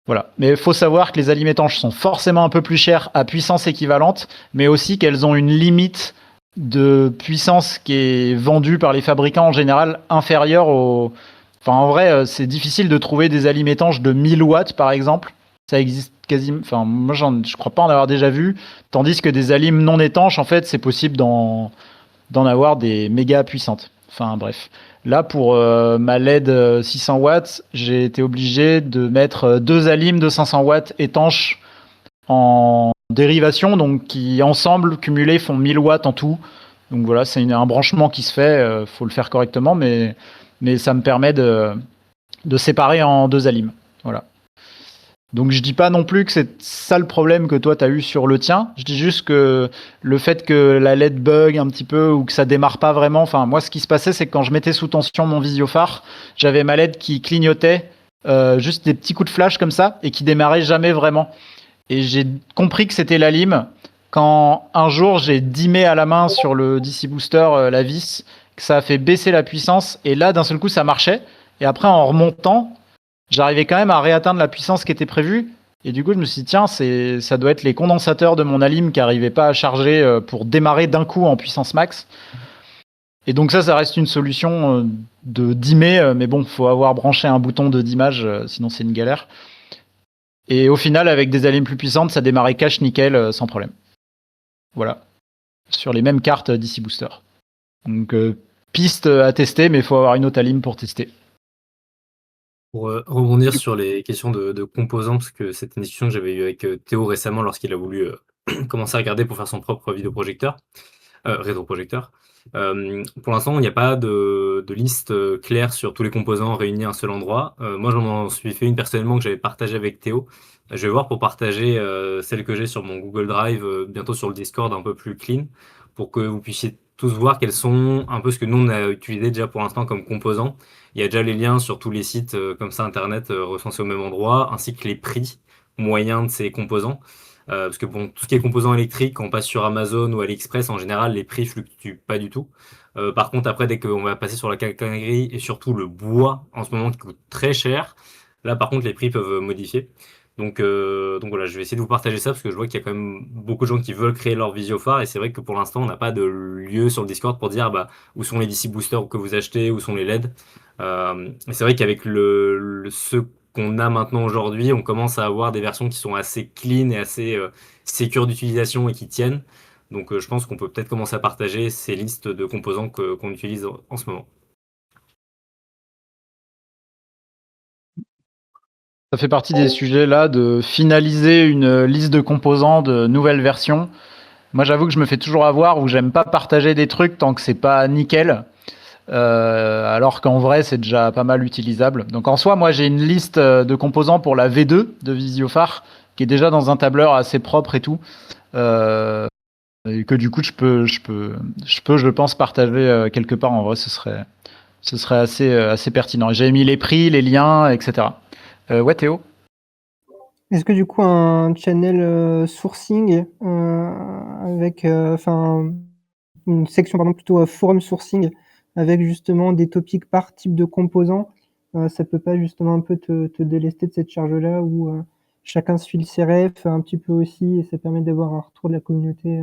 voilà. Mais il faut savoir que les alims étanches sont forcément un peu plus chers à puissance équivalente, mais aussi qu'elles ont une limite de puissance qui est vendue par les fabricants en général inférieure au. Enfin, en vrai, c'est difficile de trouver des alims étanches de 1000 watts par exemple. Ça existe quasiment. Enfin, moi, je crois pas en avoir déjà vu. Tandis que des alims non étanches, en fait, c'est possible d'en avoir des méga puissantes. Enfin, bref. Là, pour ma LED 600 watts, j'ai été obligé de mettre deux alims de 500 watts étanches en dérivation, donc qui ensemble, cumulés, font 1000 watts en tout. Donc voilà, c'est un branchement qui se fait, faut le faire correctement, mais ça me permet de séparer en deux alims. Voilà. Donc je dis pas non plus que c'est ça le problème que toi tu as eu sur le tien, je dis juste que le fait que la LED bug un petit peu ou que ça démarre pas vraiment, enfin moi ce qui se passait c'est que quand je mettais sous tension mon visiophare, j'avais ma LED qui clignotait juste des petits coups de flash comme ça et qui démarrait jamais vraiment. Et j'ai compris que c'était la lime quand un jour j'ai dimé à la main sur le DC Booster la vis, que ça a fait baisser la puissance et là d'un seul coup ça marchait. Et après en remontant, j'arrivais quand même à réatteindre la puissance qui était prévue. Et du coup je me suis dit tiens, ça doit être les condensateurs de mon alim qui n'arrivaient pas à charger pour démarrer d'un coup en puissance max. Et donc ça reste une solution de dimmer, mais bon, faut avoir branché un bouton de dimmage, sinon c'est une galère. Et au final, avec des alims plus puissantes, ça démarrait cache nickel sans problème. Voilà. Sur les mêmes cartes DC Booster. Donc, piste à tester, mais il faut avoir une autre alim pour tester. Pour rebondir sur les questions de composants, parce que c'était une discussion que j'avais eue avec Théo récemment lorsqu'il a voulu commencer à regarder pour faire son propre vidéoprojecteur, rétroprojecteur. Pour l'instant, il n'y a pas de liste claire sur tous les composants réunis à un seul endroit. Moi, j'en suis fait une personnellement que j'avais partagée avec Théo. Je vais voir pour partager celle que j'ai sur mon Google Drive, bientôt sur le Discord un peu plus clean, pour que vous puissiez tous voir quels sont un peu ce que nous on a utilisé déjà pour l'instant comme composants. Il y a déjà les liens sur tous les sites comme ça internet recensés au même endroit, ainsi que les prix moyens de ces composants. Parce que bon, tout ce qui est composants électriques, quand on passe sur Amazon ou AliExpress, en général, les prix fluctuent pas du tout. Par contre, après, dès qu'on va passer sur la cacanerie et surtout le bois, en ce moment, qui coûte très cher, là, par contre, les prix peuvent modifier. Donc voilà, je vais essayer de vous partager ça parce que je vois qu'il y a quand même beaucoup de gens qui veulent créer leur Visiophare et c'est vrai que pour l'instant, on n'a pas de lieu sur le Discord pour dire où sont les DC boosters que vous achetez, où sont les LED. Et c'est vrai qu'avec ceux qu'on a maintenant aujourd'hui, on commence à avoir des versions qui sont assez clean et assez sécures d'utilisation et qui tiennent. Donc je pense qu'on peut peut-être commencer à partager ces listes de composants qu'on utilise en ce moment. Ça fait partie des sujets là de finaliser une liste de composants de nouvelles versions. Moi, j'avoue que je me fais toujours avoir où j'aime pas partager des trucs tant que c'est pas nickel. Alors qu'en vrai, c'est déjà pas mal utilisable. Donc en soi, moi, j'ai une liste de composants pour la V2 de Visiophare qui est déjà dans un tableur assez propre et tout. Et que du coup, je pense, partager quelque part. En vrai, ce serait assez pertinent. J'ai mis les prix, les liens, etc. Ouais, Théo? Est-ce que du coup un channel sourcing avec une section plutôt forum sourcing avec justement des topics par type de composant, ça peut pas justement un peu te délester de cette charge-là où chacun se file ses refs un petit peu aussi et ça permet d'avoir un retour de la communauté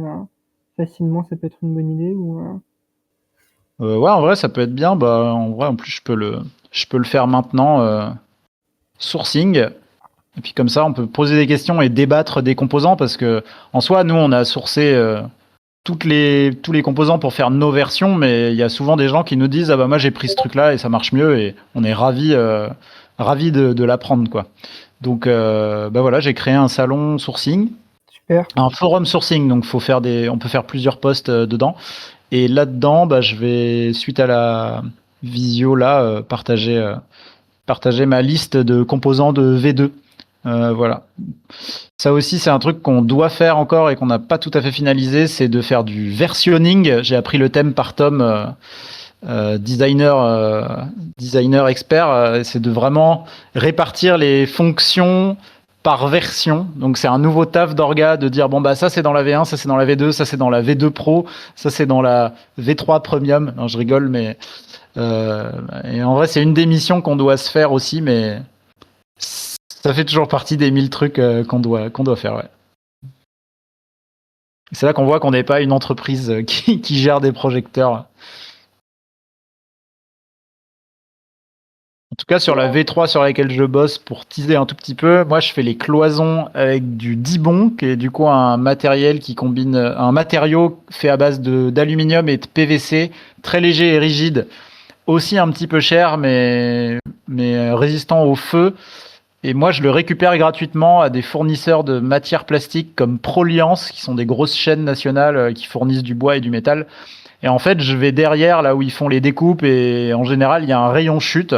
facilement, ça peut être une bonne idée ou Ouais, en vrai, ça peut être bien. Bah, en vrai, en plus, je peux le faire maintenant. Sourcing. Et puis comme ça, on peut poser des questions et débattre des composants parce que en soi, nous, on a sourcé tous les composants pour faire nos versions, mais il y a souvent des gens qui nous disent ah bah moi j'ai pris ce truc-là et ça marche mieux et on est ravis de l'apprendre quoi. Donc bah voilà, j'ai créé un salon sourcing, super. un forum sourcing, donc on peut faire plusieurs posts dedans. Et là-dedans, bah, je vais suite à la visio là partager ma liste de composants de V2. Voilà. Ça aussi, c'est un truc qu'on doit faire encore et qu'on n'a pas tout à fait finalisé, c'est de faire du versionning. J'ai appris le thème par Tom, designer expert. C'est de vraiment répartir les fonctions par version. Donc c'est un nouveau taf d'orga de dire bon bah ça c'est dans la V1, ça c'est dans la V2, ça c'est dans la V2 Pro, ça c'est dans la V3 Premium. Non, je rigole, mais et en vrai c'est une des missions qu'on doit se faire aussi, mais ça fait toujours partie des 1000 trucs qu'on doit faire, ouais. C'est là qu'on voit qu'on n'est pas une entreprise qui gère des projecteurs. En tout cas, sur la V3 sur laquelle je bosse, pour teaser un tout petit peu, moi je fais les cloisons avec du Dibond, qui est du coup un matériel qui combine un matériau fait à base d'aluminium et de PVC, très léger et rigide, aussi un petit peu cher, mais résistant au feu. Et moi, je le récupère gratuitement à des fournisseurs de matières plastiques comme Proliance, qui sont des grosses chaînes nationales qui fournissent du bois et du métal. Et en fait, je vais derrière, là où ils font les découpes, et en général, il y a un rayon chute.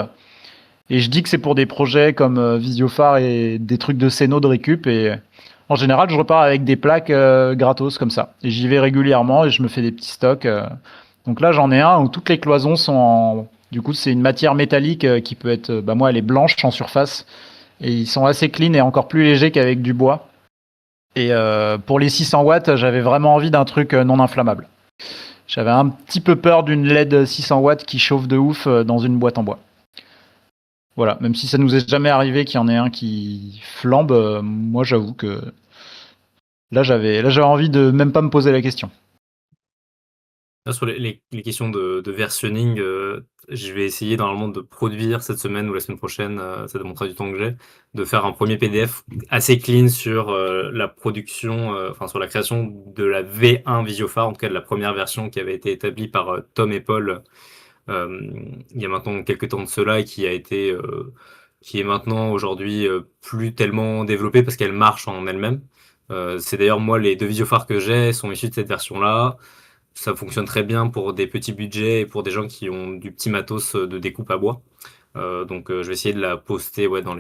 Et je dis que c'est pour des projets comme Visiophare et des trucs de Céno de récup. Et en général, je repars avec des plaques gratos comme ça. Et j'y vais régulièrement et je me fais des petits stocks. Donc là, j'en ai un où toutes les cloisons sont en... Du coup, c'est une matière métallique qui peut être... Bah moi, elle est blanche en surface. Et ils sont assez clean et encore plus légers qu'avec du bois. Et pour les 600 watts, j'avais vraiment envie d'un truc non inflammable. J'avais un petit peu peur d'une LED 600 watts qui chauffe de ouf dans une boîte en bois. Voilà, même si ça nous est jamais arrivé qu'il y en ait un qui flambe, moi j'avoue que là j'avais envie de même pas me poser la question. Là, sur les questions de versionning, je vais essayer normalement de produire cette semaine ou la semaine prochaine, ça demandera du temps que j'ai, de faire un premier PDF assez clean sur la production, sur la création de la V1 Visiophare, en tout cas de la première version qui avait été établie par Tom et Paul il y a maintenant quelques temps de cela et qui est maintenant aujourd'hui plus tellement développée parce qu'elle marche en elle-même. C'est d'ailleurs moi les 2 Visiophares que j'ai sont issus de cette version-là. Ça fonctionne très bien pour des petits budgets et pour des gens qui ont du petit matos de découpe à bois. Donc je vais essayer de la poster dans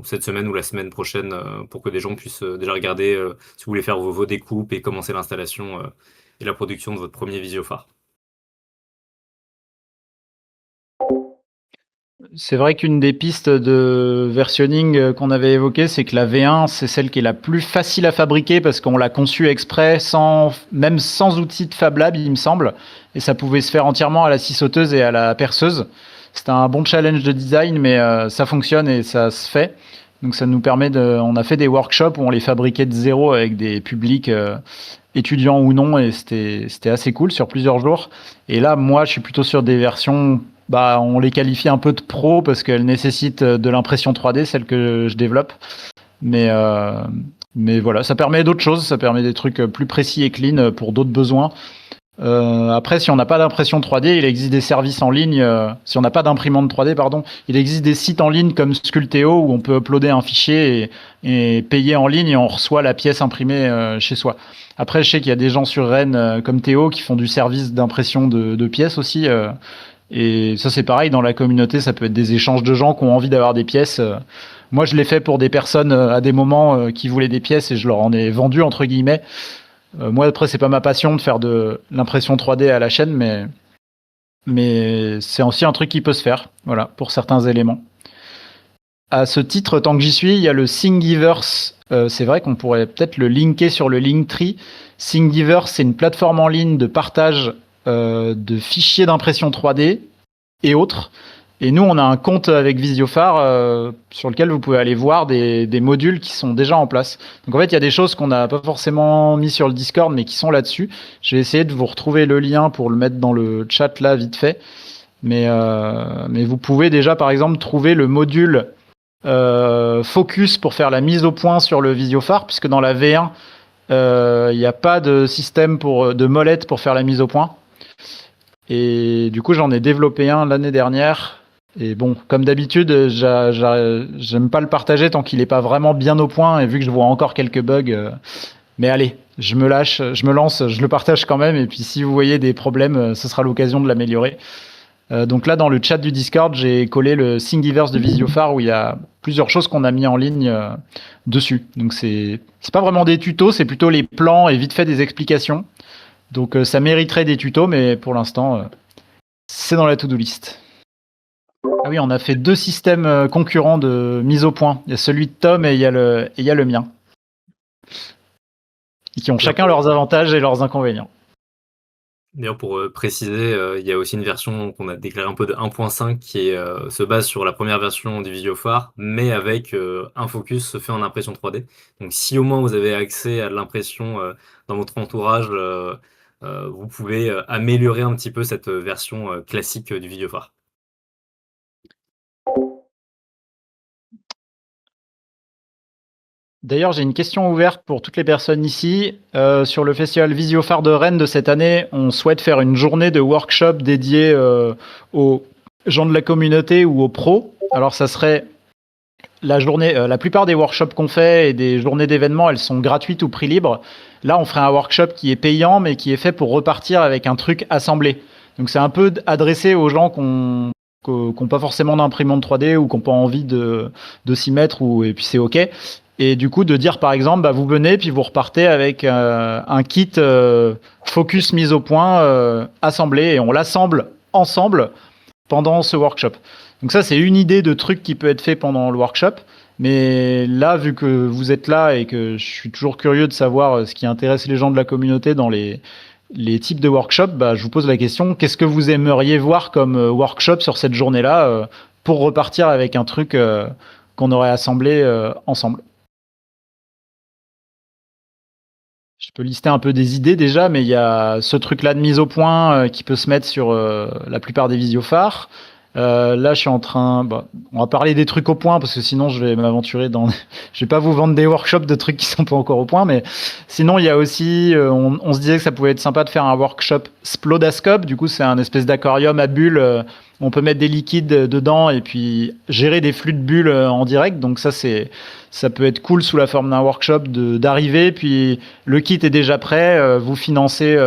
cette semaine ou la semaine prochaine pour que des gens puissent déjà regarder si vous voulez faire vos découpes et commencer l'installation et la production de votre premier Visiophare. C'est vrai qu'une des pistes de versionning qu'on avait évoquées, c'est que la V1, c'est celle qui est la plus facile à fabriquer parce qu'on l'a conçue exprès, même sans outil de Fab Lab, il me semble. Et ça pouvait se faire entièrement à la scie sauteuse et à la perceuse. C'était un bon challenge de design, mais ça fonctionne et ça se fait. Donc ça nous permet on a fait des workshops où on les fabriquait de zéro avec des publics étudiants ou non, et c'était assez cool sur plusieurs jours. Et là, moi, je suis plutôt sur des versions, on les qualifie un peu de pro parce qu'elles nécessitent de l'impression 3D, celles que je développe. Mais voilà, ça permet d'autres choses, ça permet des trucs plus précis et clean pour d'autres besoins. Après, si on n'a pas d'impression 3D, il existe des services en ligne. Si on n'a pas d'imprimante 3D, pardon, il existe des sites en ligne comme Sculpteo où on peut uploader un fichier et payer en ligne et on reçoit la pièce imprimée chez soi. Après, je sais qu'il y a des gens sur Rennes comme Théo qui font du service d'impression de pièces aussi. Et ça, c'est pareil, dans la communauté, ça peut être des échanges de gens qui ont envie d'avoir des pièces. Moi, je l'ai fait pour des personnes à des moments qui voulaient des pièces et je leur en ai vendu, entre guillemets. Moi, après, c'est pas ma passion de faire de l'impression 3D à la chaîne, mais c'est aussi un truc qui peut se faire, voilà, pour certains éléments. À ce titre, tant que j'y suis, il y a le Thingiverse. C'est vrai qu'on pourrait peut-être le linker sur le Linktree. Thingiverse, c'est une plateforme en ligne de partage de fichiers d'impression 3D et autres. Et nous, on a un compte avec Visiophare sur lequel vous pouvez aller voir des modules qui sont déjà en place. Donc en fait, il y a des choses qu'on n'a pas forcément mis sur le Discord, mais qui sont là-dessus. Je vais essayer de vous retrouver le lien pour le mettre dans le chat là, vite fait. Mais vous pouvez déjà, par exemple, trouver le module Focus pour faire la mise au point sur le Visiophare, puisque dans la V1, il n'y a pas de système de molette pour faire la mise au point. Et du coup, j'en ai développé un l'année dernière. Et bon, comme d'habitude, j'aime pas le partager tant qu'il n'est pas vraiment bien au point. Et vu que je vois encore quelques bugs, mais allez, je me lâche, je me lance, je le partage quand même. Et puis si vous voyez des problèmes, ce sera l'occasion de l'améliorer. Donc là, dans le chat du Discord, j'ai collé le Thingiverse de Visiophare où il y a plusieurs choses qu'on a mis en ligne dessus. Donc c'est pas vraiment des tutos, c'est plutôt les plans et vite fait des explications. Donc ça mériterait des tutos, mais pour l'instant, c'est dans la to-do list. Ah oui, on a fait 2 systèmes concurrents de mise au point. Il y a celui de Tom et il y a le mien. Et qui ont chacun leurs avantages et leurs inconvénients. D'ailleurs, pour préciser, il y a aussi une version qu'on a déclarée un peu de 1.5 qui se base sur la première version du Visiophare, mais avec un focus fait en impression 3D. Donc si au moins vous avez accès à de l'impression dans votre entourage, vous pouvez améliorer un petit peu cette version classique du Visiophare. D'ailleurs, j'ai une question ouverte pour toutes les personnes ici. Sur le festival Visiophare de Rennes de cette année, on souhaite faire une journée de workshop dédiée aux gens de la communauté ou aux pros. Alors, ça serait la journée. La plupart des workshops qu'on fait et des journées d'événements, elles sont gratuites ou prix libre. Là, on ferait un workshop qui est payant, mais qui est fait pour repartir avec un truc assemblé. Donc, c'est un peu adressé aux gens qui n'ont pas forcément d'imprimante 3D ou qui n'ont pas envie de s'y mettre, et puis c'est OK. Et du coup, de dire par exemple, vous venez, puis vous repartez avec un kit focus mise au point assemblé, et on l'assemble ensemble pendant ce workshop. Donc ça, c'est une idée de truc qui peut être fait pendant le workshop. Mais là, vu que vous êtes là et que je suis toujours curieux de savoir ce qui intéresse les gens de la communauté dans les types de workshops, je vous pose la question, qu'est-ce que vous aimeriez voir comme workshop sur cette journée-là pour repartir avec un truc qu'on aurait assemblé ensemble? Je peux lister un peu des idées déjà, mais il y a ce truc-là de mise au point qui peut se mettre sur la plupart des visiophares. Là, je suis en train... on va parler des trucs au point, parce que sinon, je vais m'aventurer dans... Je vais pas vous vendre des workshops de trucs qui sont pas encore au point, mais sinon, il y a aussi... on se disait que ça pouvait être sympa de faire un workshop Splodascope. Du coup, c'est un espèce d'aquarium à bulles. On peut mettre des liquides dedans et puis gérer des flux de bulles en direct. Donc ça peut être cool sous la forme d'un workshop d'arriver. Puis le kit est déjà prêt. Vous financez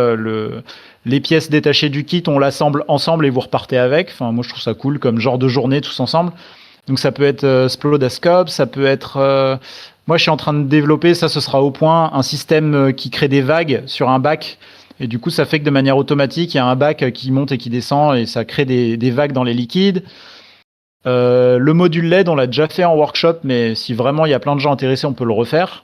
les pièces détachées du kit, on l'assemble ensemble et vous repartez avec. Enfin, moi, je trouve ça cool comme genre de journée tous ensemble. Donc ça peut être Splodascope, ça peut être... moi, je suis en train de développer, ça ce sera au point, un système qui crée des vagues sur un bac. Et du coup, ça fait que de manière automatique, il y a un bac qui monte et qui descend et ça crée des vagues dans les liquides. Le module LED, on l'a déjà fait en workshop, mais si vraiment il y a plein de gens intéressés, on peut le refaire.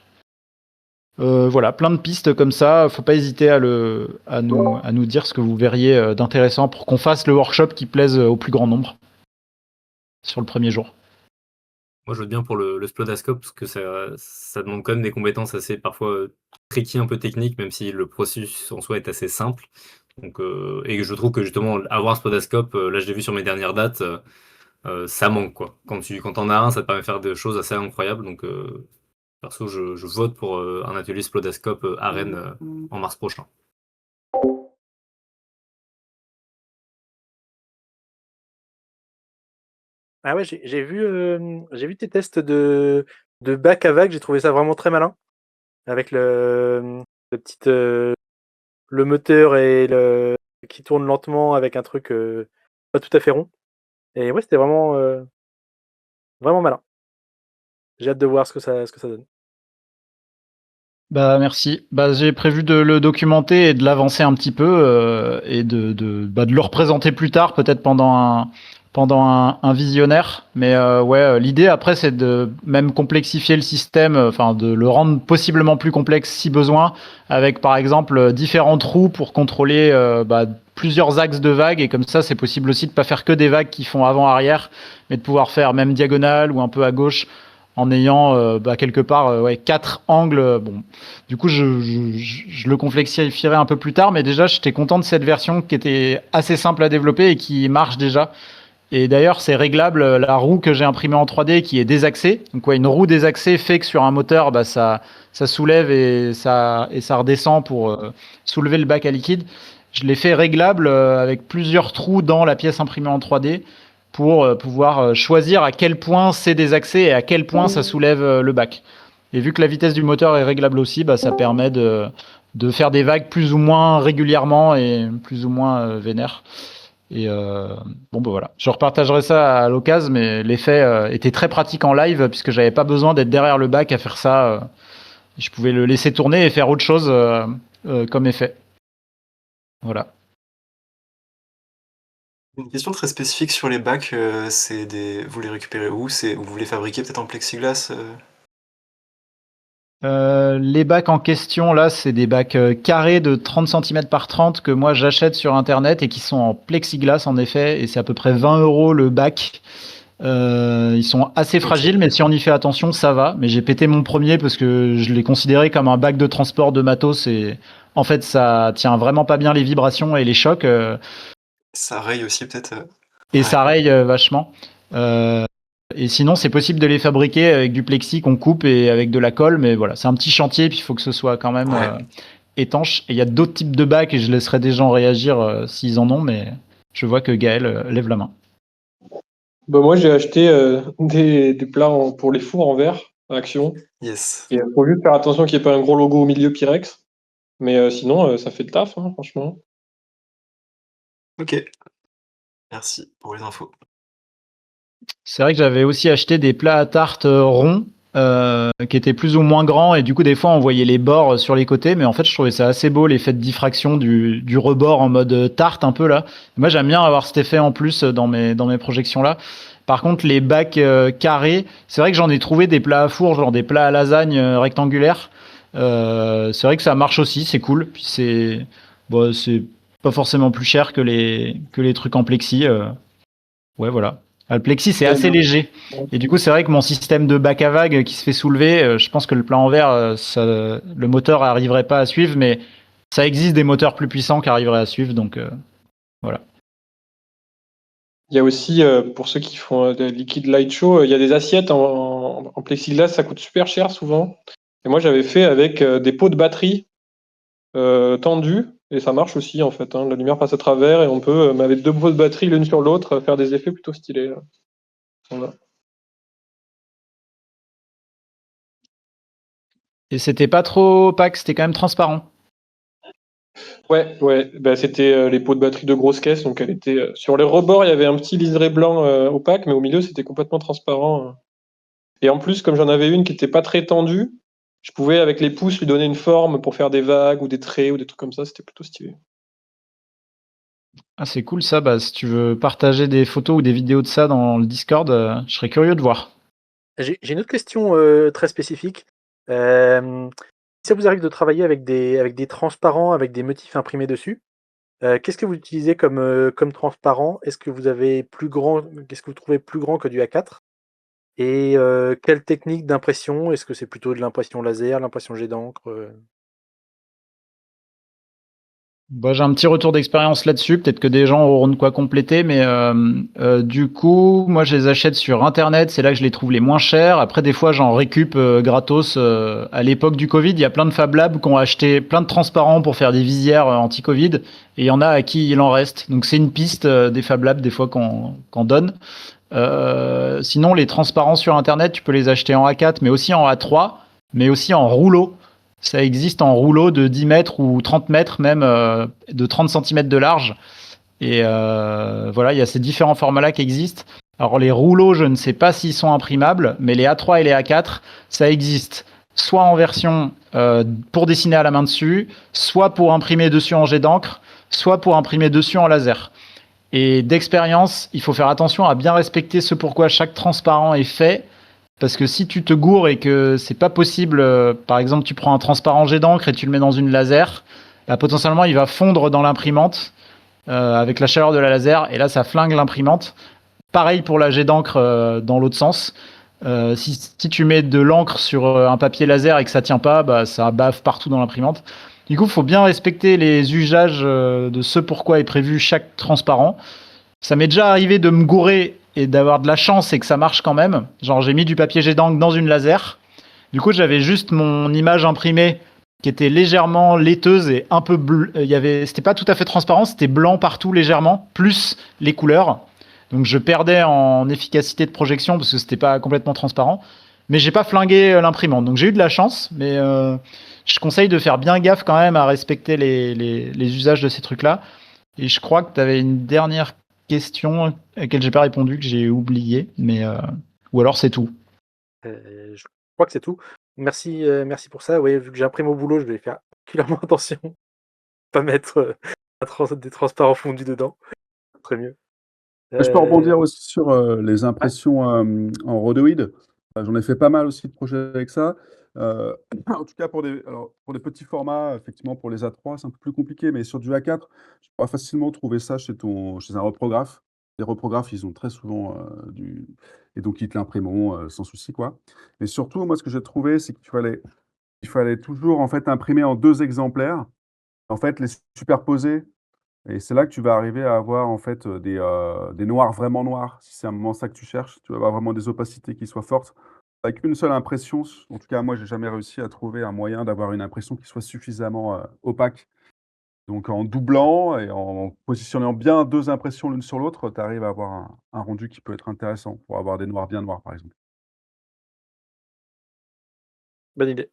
Voilà, plein de pistes comme ça. Faut pas hésiter à nous dire ce que vous verriez d'intéressant pour qu'on fasse le workshop qui plaise au plus grand nombre sur le premier jour. Moi, je vote bien pour le Splodascope parce que ça demande quand même des compétences assez parfois tricky, un peu techniques, même si le processus en soi est assez simple. Donc, et je trouve que justement, avoir un Splodascope, là, je l'ai vu sur mes dernières dates, ça manque, quoi. Quand t'en as un, ça te permet de faire des choses assez incroyables. Donc, perso, je vote pour un atelier Splodascope à Rennes en mars prochain. Ah ouais, j'ai vu tes tests de bac à vague, j'ai trouvé ça vraiment très malin. Avec le petit le moteur qui tourne lentement avec un truc pas tout à fait rond. Et ouais, c'était vraiment malin. J'ai hâte de voir ce que ça donne. Bah merci. Bah, j'ai prévu de le documenter et de l'avancer un petit peu et de le représenter plus tard, peut-être pendant un visionnaire. Mais ouais, l'idée après c'est de même complexifier le système, enfin de le rendre possiblement plus complexe si besoin, avec par exemple différents trous pour contrôler plusieurs axes de vagues et comme ça c'est possible aussi de pas faire que des vagues qui font avant-arrière, mais de pouvoir faire même diagonale ou un peu à gauche en ayant quelque part ouais, 4 angles. Bon, du coup, je le complexifierai un peu plus tard, mais déjà, j'étais content de cette version qui était assez simple à développer et qui marche déjà. Et d'ailleurs, c'est réglable. La roue que j'ai imprimée en 3D qui est désaxée. Donc, ouais, une roue désaxée fait que sur un moteur, bah, ça soulève et ça redescend pour soulever le bac à liquide. Je l'ai fait réglable avec plusieurs trous dans la pièce imprimée en 3D pour pouvoir choisir à quel point c'est désaxé et à quel point ça soulève le bac. Et vu que la vitesse du moteur est réglable aussi, bah, ça permet de faire des vagues plus ou moins régulièrement et plus ou moins vénères. Et bon, bah voilà. Je repartagerai ça à l'occasion, mais l'effet était très pratique en live puisque j'avais pas besoin d'être derrière le bac à faire ça. Je pouvais le laisser tourner et faire autre chose comme effet. Voilà. Une question très spécifique sur les bacs, vous les récupérez où? Vous les fabriquez peut-être en plexiglas Les bacs en question, là, c'est des bacs carrés de 30 cm par 30 que moi j'achète sur internet et qui sont en plexiglas en effet, et c'est à peu près 20 € le bac. Ils sont assez fragiles, mais si on y fait attention, ça va. Mais j'ai pété mon premier parce que je l'ai considéré comme un bac de transport de matos et en fait, ça tient vraiment pas bien les vibrations et les chocs. Ça raye aussi peut-être. Et Ouais. ça raye vachement. Et sinon, c'est possible de les fabriquer avec du plexi qu'on coupe et avec de la colle, mais voilà, c'est un petit chantier, puis il faut que ce soit quand même étanche. Et il y a d'autres types de bacs et je laisserai des gens réagir s'ils en ont, mais je vois que Gaël lève la main. Bah, moi, j'ai acheté des plats pour les fours en verre à Action. Yes. Et il faut juste faire attention qu'il n'y ait pas un gros logo au milieu Pyrex. Mais sinon, ça fait le taf, hein, franchement. Ok. Merci pour les infos. C'est vrai que j'avais aussi acheté des plats à tarte ronds qui étaient plus ou moins grands et du coup des fois on voyait les bords sur les côtés, mais en fait je trouvais ça assez beau l'effet de diffraction du rebord en mode tarte un peu là. Moi j'aime bien avoir cet effet en plus dans mes projections là. Par contre les bacs carrés, c'est vrai que j'en ai trouvé des plats à four, genre des plats à lasagne rectangulaires. C'est vrai que ça marche aussi, c'est cool. Puis c'est pas forcément plus cher que les trucs en plexi. Ouais voilà. Le plexi, c'est assez léger. Et du coup, c'est vrai que mon système de bac à vagues qui se fait soulever, je pense que le plat en verre, le moteur n'arriverait pas à suivre, mais ça existe des moteurs plus puissants qui arriveraient à suivre, donc voilà. Il y a aussi, pour ceux qui font des liquid light show, il y a des assiettes en plexiglas, ça coûte super cher souvent. Et moi, j'avais fait avec des pots de batterie tendus, et ça marche aussi en fait. Hein. La lumière passe à travers et on peut, avec deux pots de batterie l'une sur l'autre, faire des effets plutôt stylés. Voilà. Et c'était pas trop opaque, c'était quand même transparent. Ouais, bah, c'était les pots de batterie de grosse caisse, donc elle était sur les rebords, il y avait un petit liseré blanc opaque, mais au milieu c'était complètement transparent. Et en plus, comme j'en avais une qui était pas très tendue, je pouvais avec les pouces lui donner une forme pour faire des vagues ou des traits ou des trucs comme ça, c'était plutôt stylé. Ah, c'est cool ça, bah, si tu veux partager des photos ou des vidéos de ça dans le Discord, je serais curieux de voir. J'ai une autre question très spécifique. Si ça vous arrive de travailler avec des transparents, avec des motifs imprimés dessus, qu'est-ce que vous utilisez comme transparent? Est-ce que vous trouvez plus grand que du A4? Et quelle technique d'impression? Est-ce que c'est plutôt de l'impression laser, l'impression jet d'encre? Bah, j'ai un petit retour d'expérience là-dessus. Peut-être que des gens auront de quoi compléter, mais du coup, moi, je les achète sur Internet. C'est là que je les trouve les moins chers. Après, des fois, j'en récup gratos. À l'époque du Covid, il y a plein de Fab Labs qui ont acheté plein de transparents pour faire des visières anti-Covid. Et il y en a à qui il en reste. Donc, c'est une piste des Fab Labs, des fois, qu'on donne. Sinon, les transparents sur Internet, tu peux les acheter en A4, mais aussi en A3, mais aussi en rouleau. Ça existe en rouleau de 10 mètres ou 30 mètres même, de 30 cm de large. Et voilà, il y a ces différents formats-là qui existent. Alors les rouleaux, je ne sais pas s'ils sont imprimables, mais les A3 et les A4, ça existe. Soit en version pour dessiner à la main dessus, soit pour imprimer dessus en jet d'encre, soit pour imprimer dessus en laser. Et d'expérience, il faut faire attention à bien respecter ce pourquoi chaque transparent est fait. Parce que si tu te gourres et que c'est pas possible, par exemple, tu prends un transparent jet d'encre et tu le mets dans une laser, bah, potentiellement il va fondre dans l'imprimante avec la chaleur de la laser et là ça flingue l'imprimante. Pareil pour la jet d'encre dans l'autre sens. Si tu mets de l'encre sur un papier laser et que ça tient pas, bah, ça bave partout dans l'imprimante. Du coup, il faut bien respecter les usages de ce pourquoi est prévu chaque transparent. Ça m'est déjà arrivé de me gourer et d'avoir de la chance et que ça marche quand même. Genre, j'ai mis du papier jet d'encre dans une laser. Du coup, j'avais juste mon image imprimée qui était légèrement laiteuse et un peu bleu. C'était pas tout à fait transparent, c'était blanc partout légèrement, plus les couleurs. Donc, je perdais en efficacité de projection parce que c'était pas complètement transparent. Mais j'ai pas flingué l'imprimante. Donc, j'ai eu de la chance, mais je conseille de faire bien gaffe quand même à respecter les usages de ces trucs-là. Et je crois que tu avais une dernière question à laquelle j'ai pas répondu, que j'ai oublié, mais ou alors c'est tout. Je crois que c'est tout. Merci pour ça. Oui, vu que j'imprime au boulot, je vais faire particulièrement attention. Pas mettre des transparents fondus dedans. Très mieux. Je peux rebondir aussi sur les impressions en rhodoïde. J'en ai fait pas mal aussi de projets avec ça. En tout cas, pour des petits formats, effectivement, pour les A3, c'est un peu plus compliqué, mais sur du A4, tu pourras facilement trouver ça chez un reprographe. Les reprographes, ils ont très souvent et donc ils te l'imprimeront sans souci, quoi. Mais surtout, moi, ce que j'ai trouvé, c'est qu'il fallait toujours en fait imprimer en 2 exemplaires, en fait, les superposer. Et c'est là que tu vas arriver à avoir en fait des noirs vraiment noirs. Si c'est un moment ça que tu cherches, tu vas avoir vraiment des opacités qui soient fortes. Avec une seule impression, en tout cas moi j'ai jamais réussi à trouver un moyen d'avoir une impression qui soit suffisamment opaque. Donc en doublant et en positionnant bien 2 impressions l'une sur l'autre, tu arrives à avoir un rendu qui peut être intéressant pour avoir des noirs bien noirs par exemple. Bonne idée.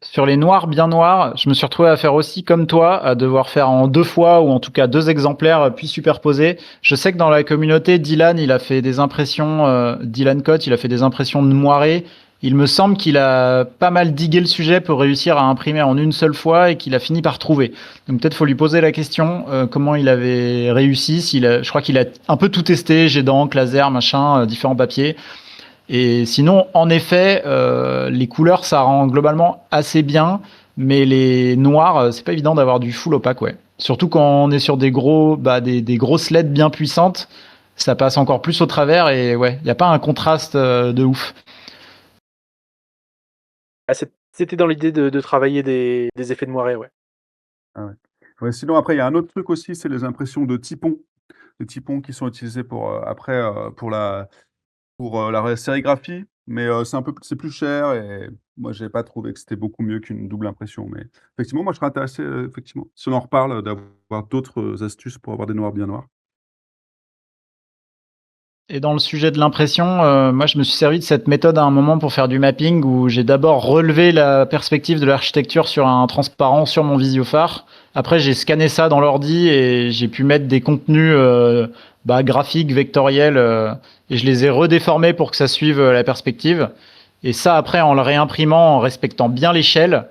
Sur les noirs bien noirs, je me suis retrouvé à faire aussi comme toi, à devoir faire en 2 fois ou en tout cas 2 exemplaires puis superposer. Je sais que dans la communauté, Dylan, il a fait des impressions, Dylan Cott, il a fait des impressions de moiré. Il me semble qu'il a pas mal digué le sujet pour réussir à imprimer en une seule fois et qu'il a fini par trouver. Donc peut-être faut lui poser la question comment il avait réussi. Je crois qu'il a un peu tout testé, jet d'encre, laser, machin, différents papiers. Et sinon, en effet, les couleurs, ça rend globalement assez bien, mais les noirs, c'est pas évident d'avoir du full opaque, ouais. Surtout quand on est sur des grosses LED bien puissantes, ça passe encore plus au travers et ouais, il n'y a pas un contraste de ouf. Ah, c'était dans l'idée de travailler des effets de moiré, ouais. Ah ouais. Ouais, sinon après il y a un autre truc aussi, c'est les impressions de typons. Les typons qui sont utilisés pour la sérigraphie, mais c'est plus cher et moi j'ai pas trouvé que c'était beaucoup mieux qu'une double impression. Mais effectivement, moi je serais intéressé, effectivement, si on en reparle, d'avoir d'autres astuces pour avoir des noirs bien noirs. Et dans le sujet de l'impression, moi je me suis servi de cette méthode à un moment pour faire du mapping où j'ai d'abord relevé la perspective de l'architecture sur un transparent sur mon Visiophare. Après j'ai scanné ça dans l'ordi et j'ai pu mettre des contenus graphiques, vectoriels, et je les ai redéformés pour que ça suive la perspective. Et ça après en le réimprimant, en respectant bien l'échelle,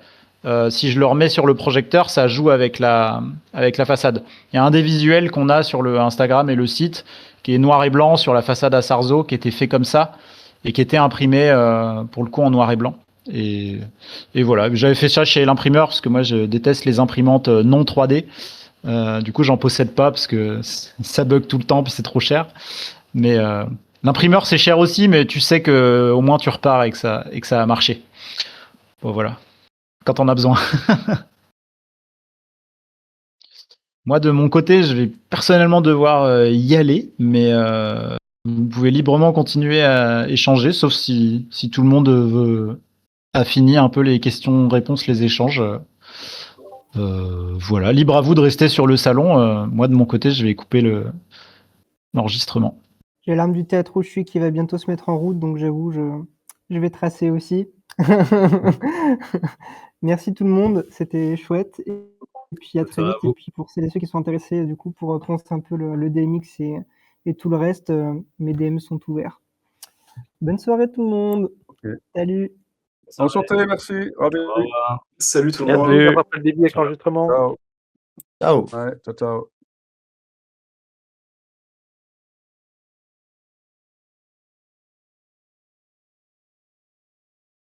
si je le remets sur le projecteur, ça joue avec la façade. Il y a un des visuels qu'on a sur le Instagram et le site qui est noir et blanc sur la façade à Sarzeau, qui était fait comme ça et qui était imprimé pour le coup en noir et blanc. Et voilà, j'avais fait ça chez l'imprimeur parce que moi je déteste les imprimantes non 3D. Du coup, j'en possède pas parce que ça bug tout le temps puis c'est trop cher. Mais L'imprimeur, c'est cher aussi, mais tu sais que au moins tu repars et que ça a marché. Bon, voilà. Quand on a besoin. Moi, de mon côté, je vais personnellement devoir y aller, mais vous pouvez librement continuer à échanger, sauf si tout le monde veut affiner un peu les questions-réponses, les échanges. Voilà, libre à vous de rester sur le salon. Moi, de mon côté, je vais couper l'enregistrement. J'ai l'arme du théâtre où je suis qui va bientôt se mettre en route, donc j'avoue, je vais tracer aussi. Merci tout le monde, c'était chouette. Et puis à très vite. Et puis pour celles et ceux qui sont intéressés, du coup, pour penser un peu le DMX et tout le reste, mes DM sont ouverts. Bonne soirée tout le monde. Ok. Salut. Enchanté, merci. Salut tout le Merci monde. d'avoir fait le début avec l'enregistrement. Ciao. Ciao. Ouais, ciao, ciao.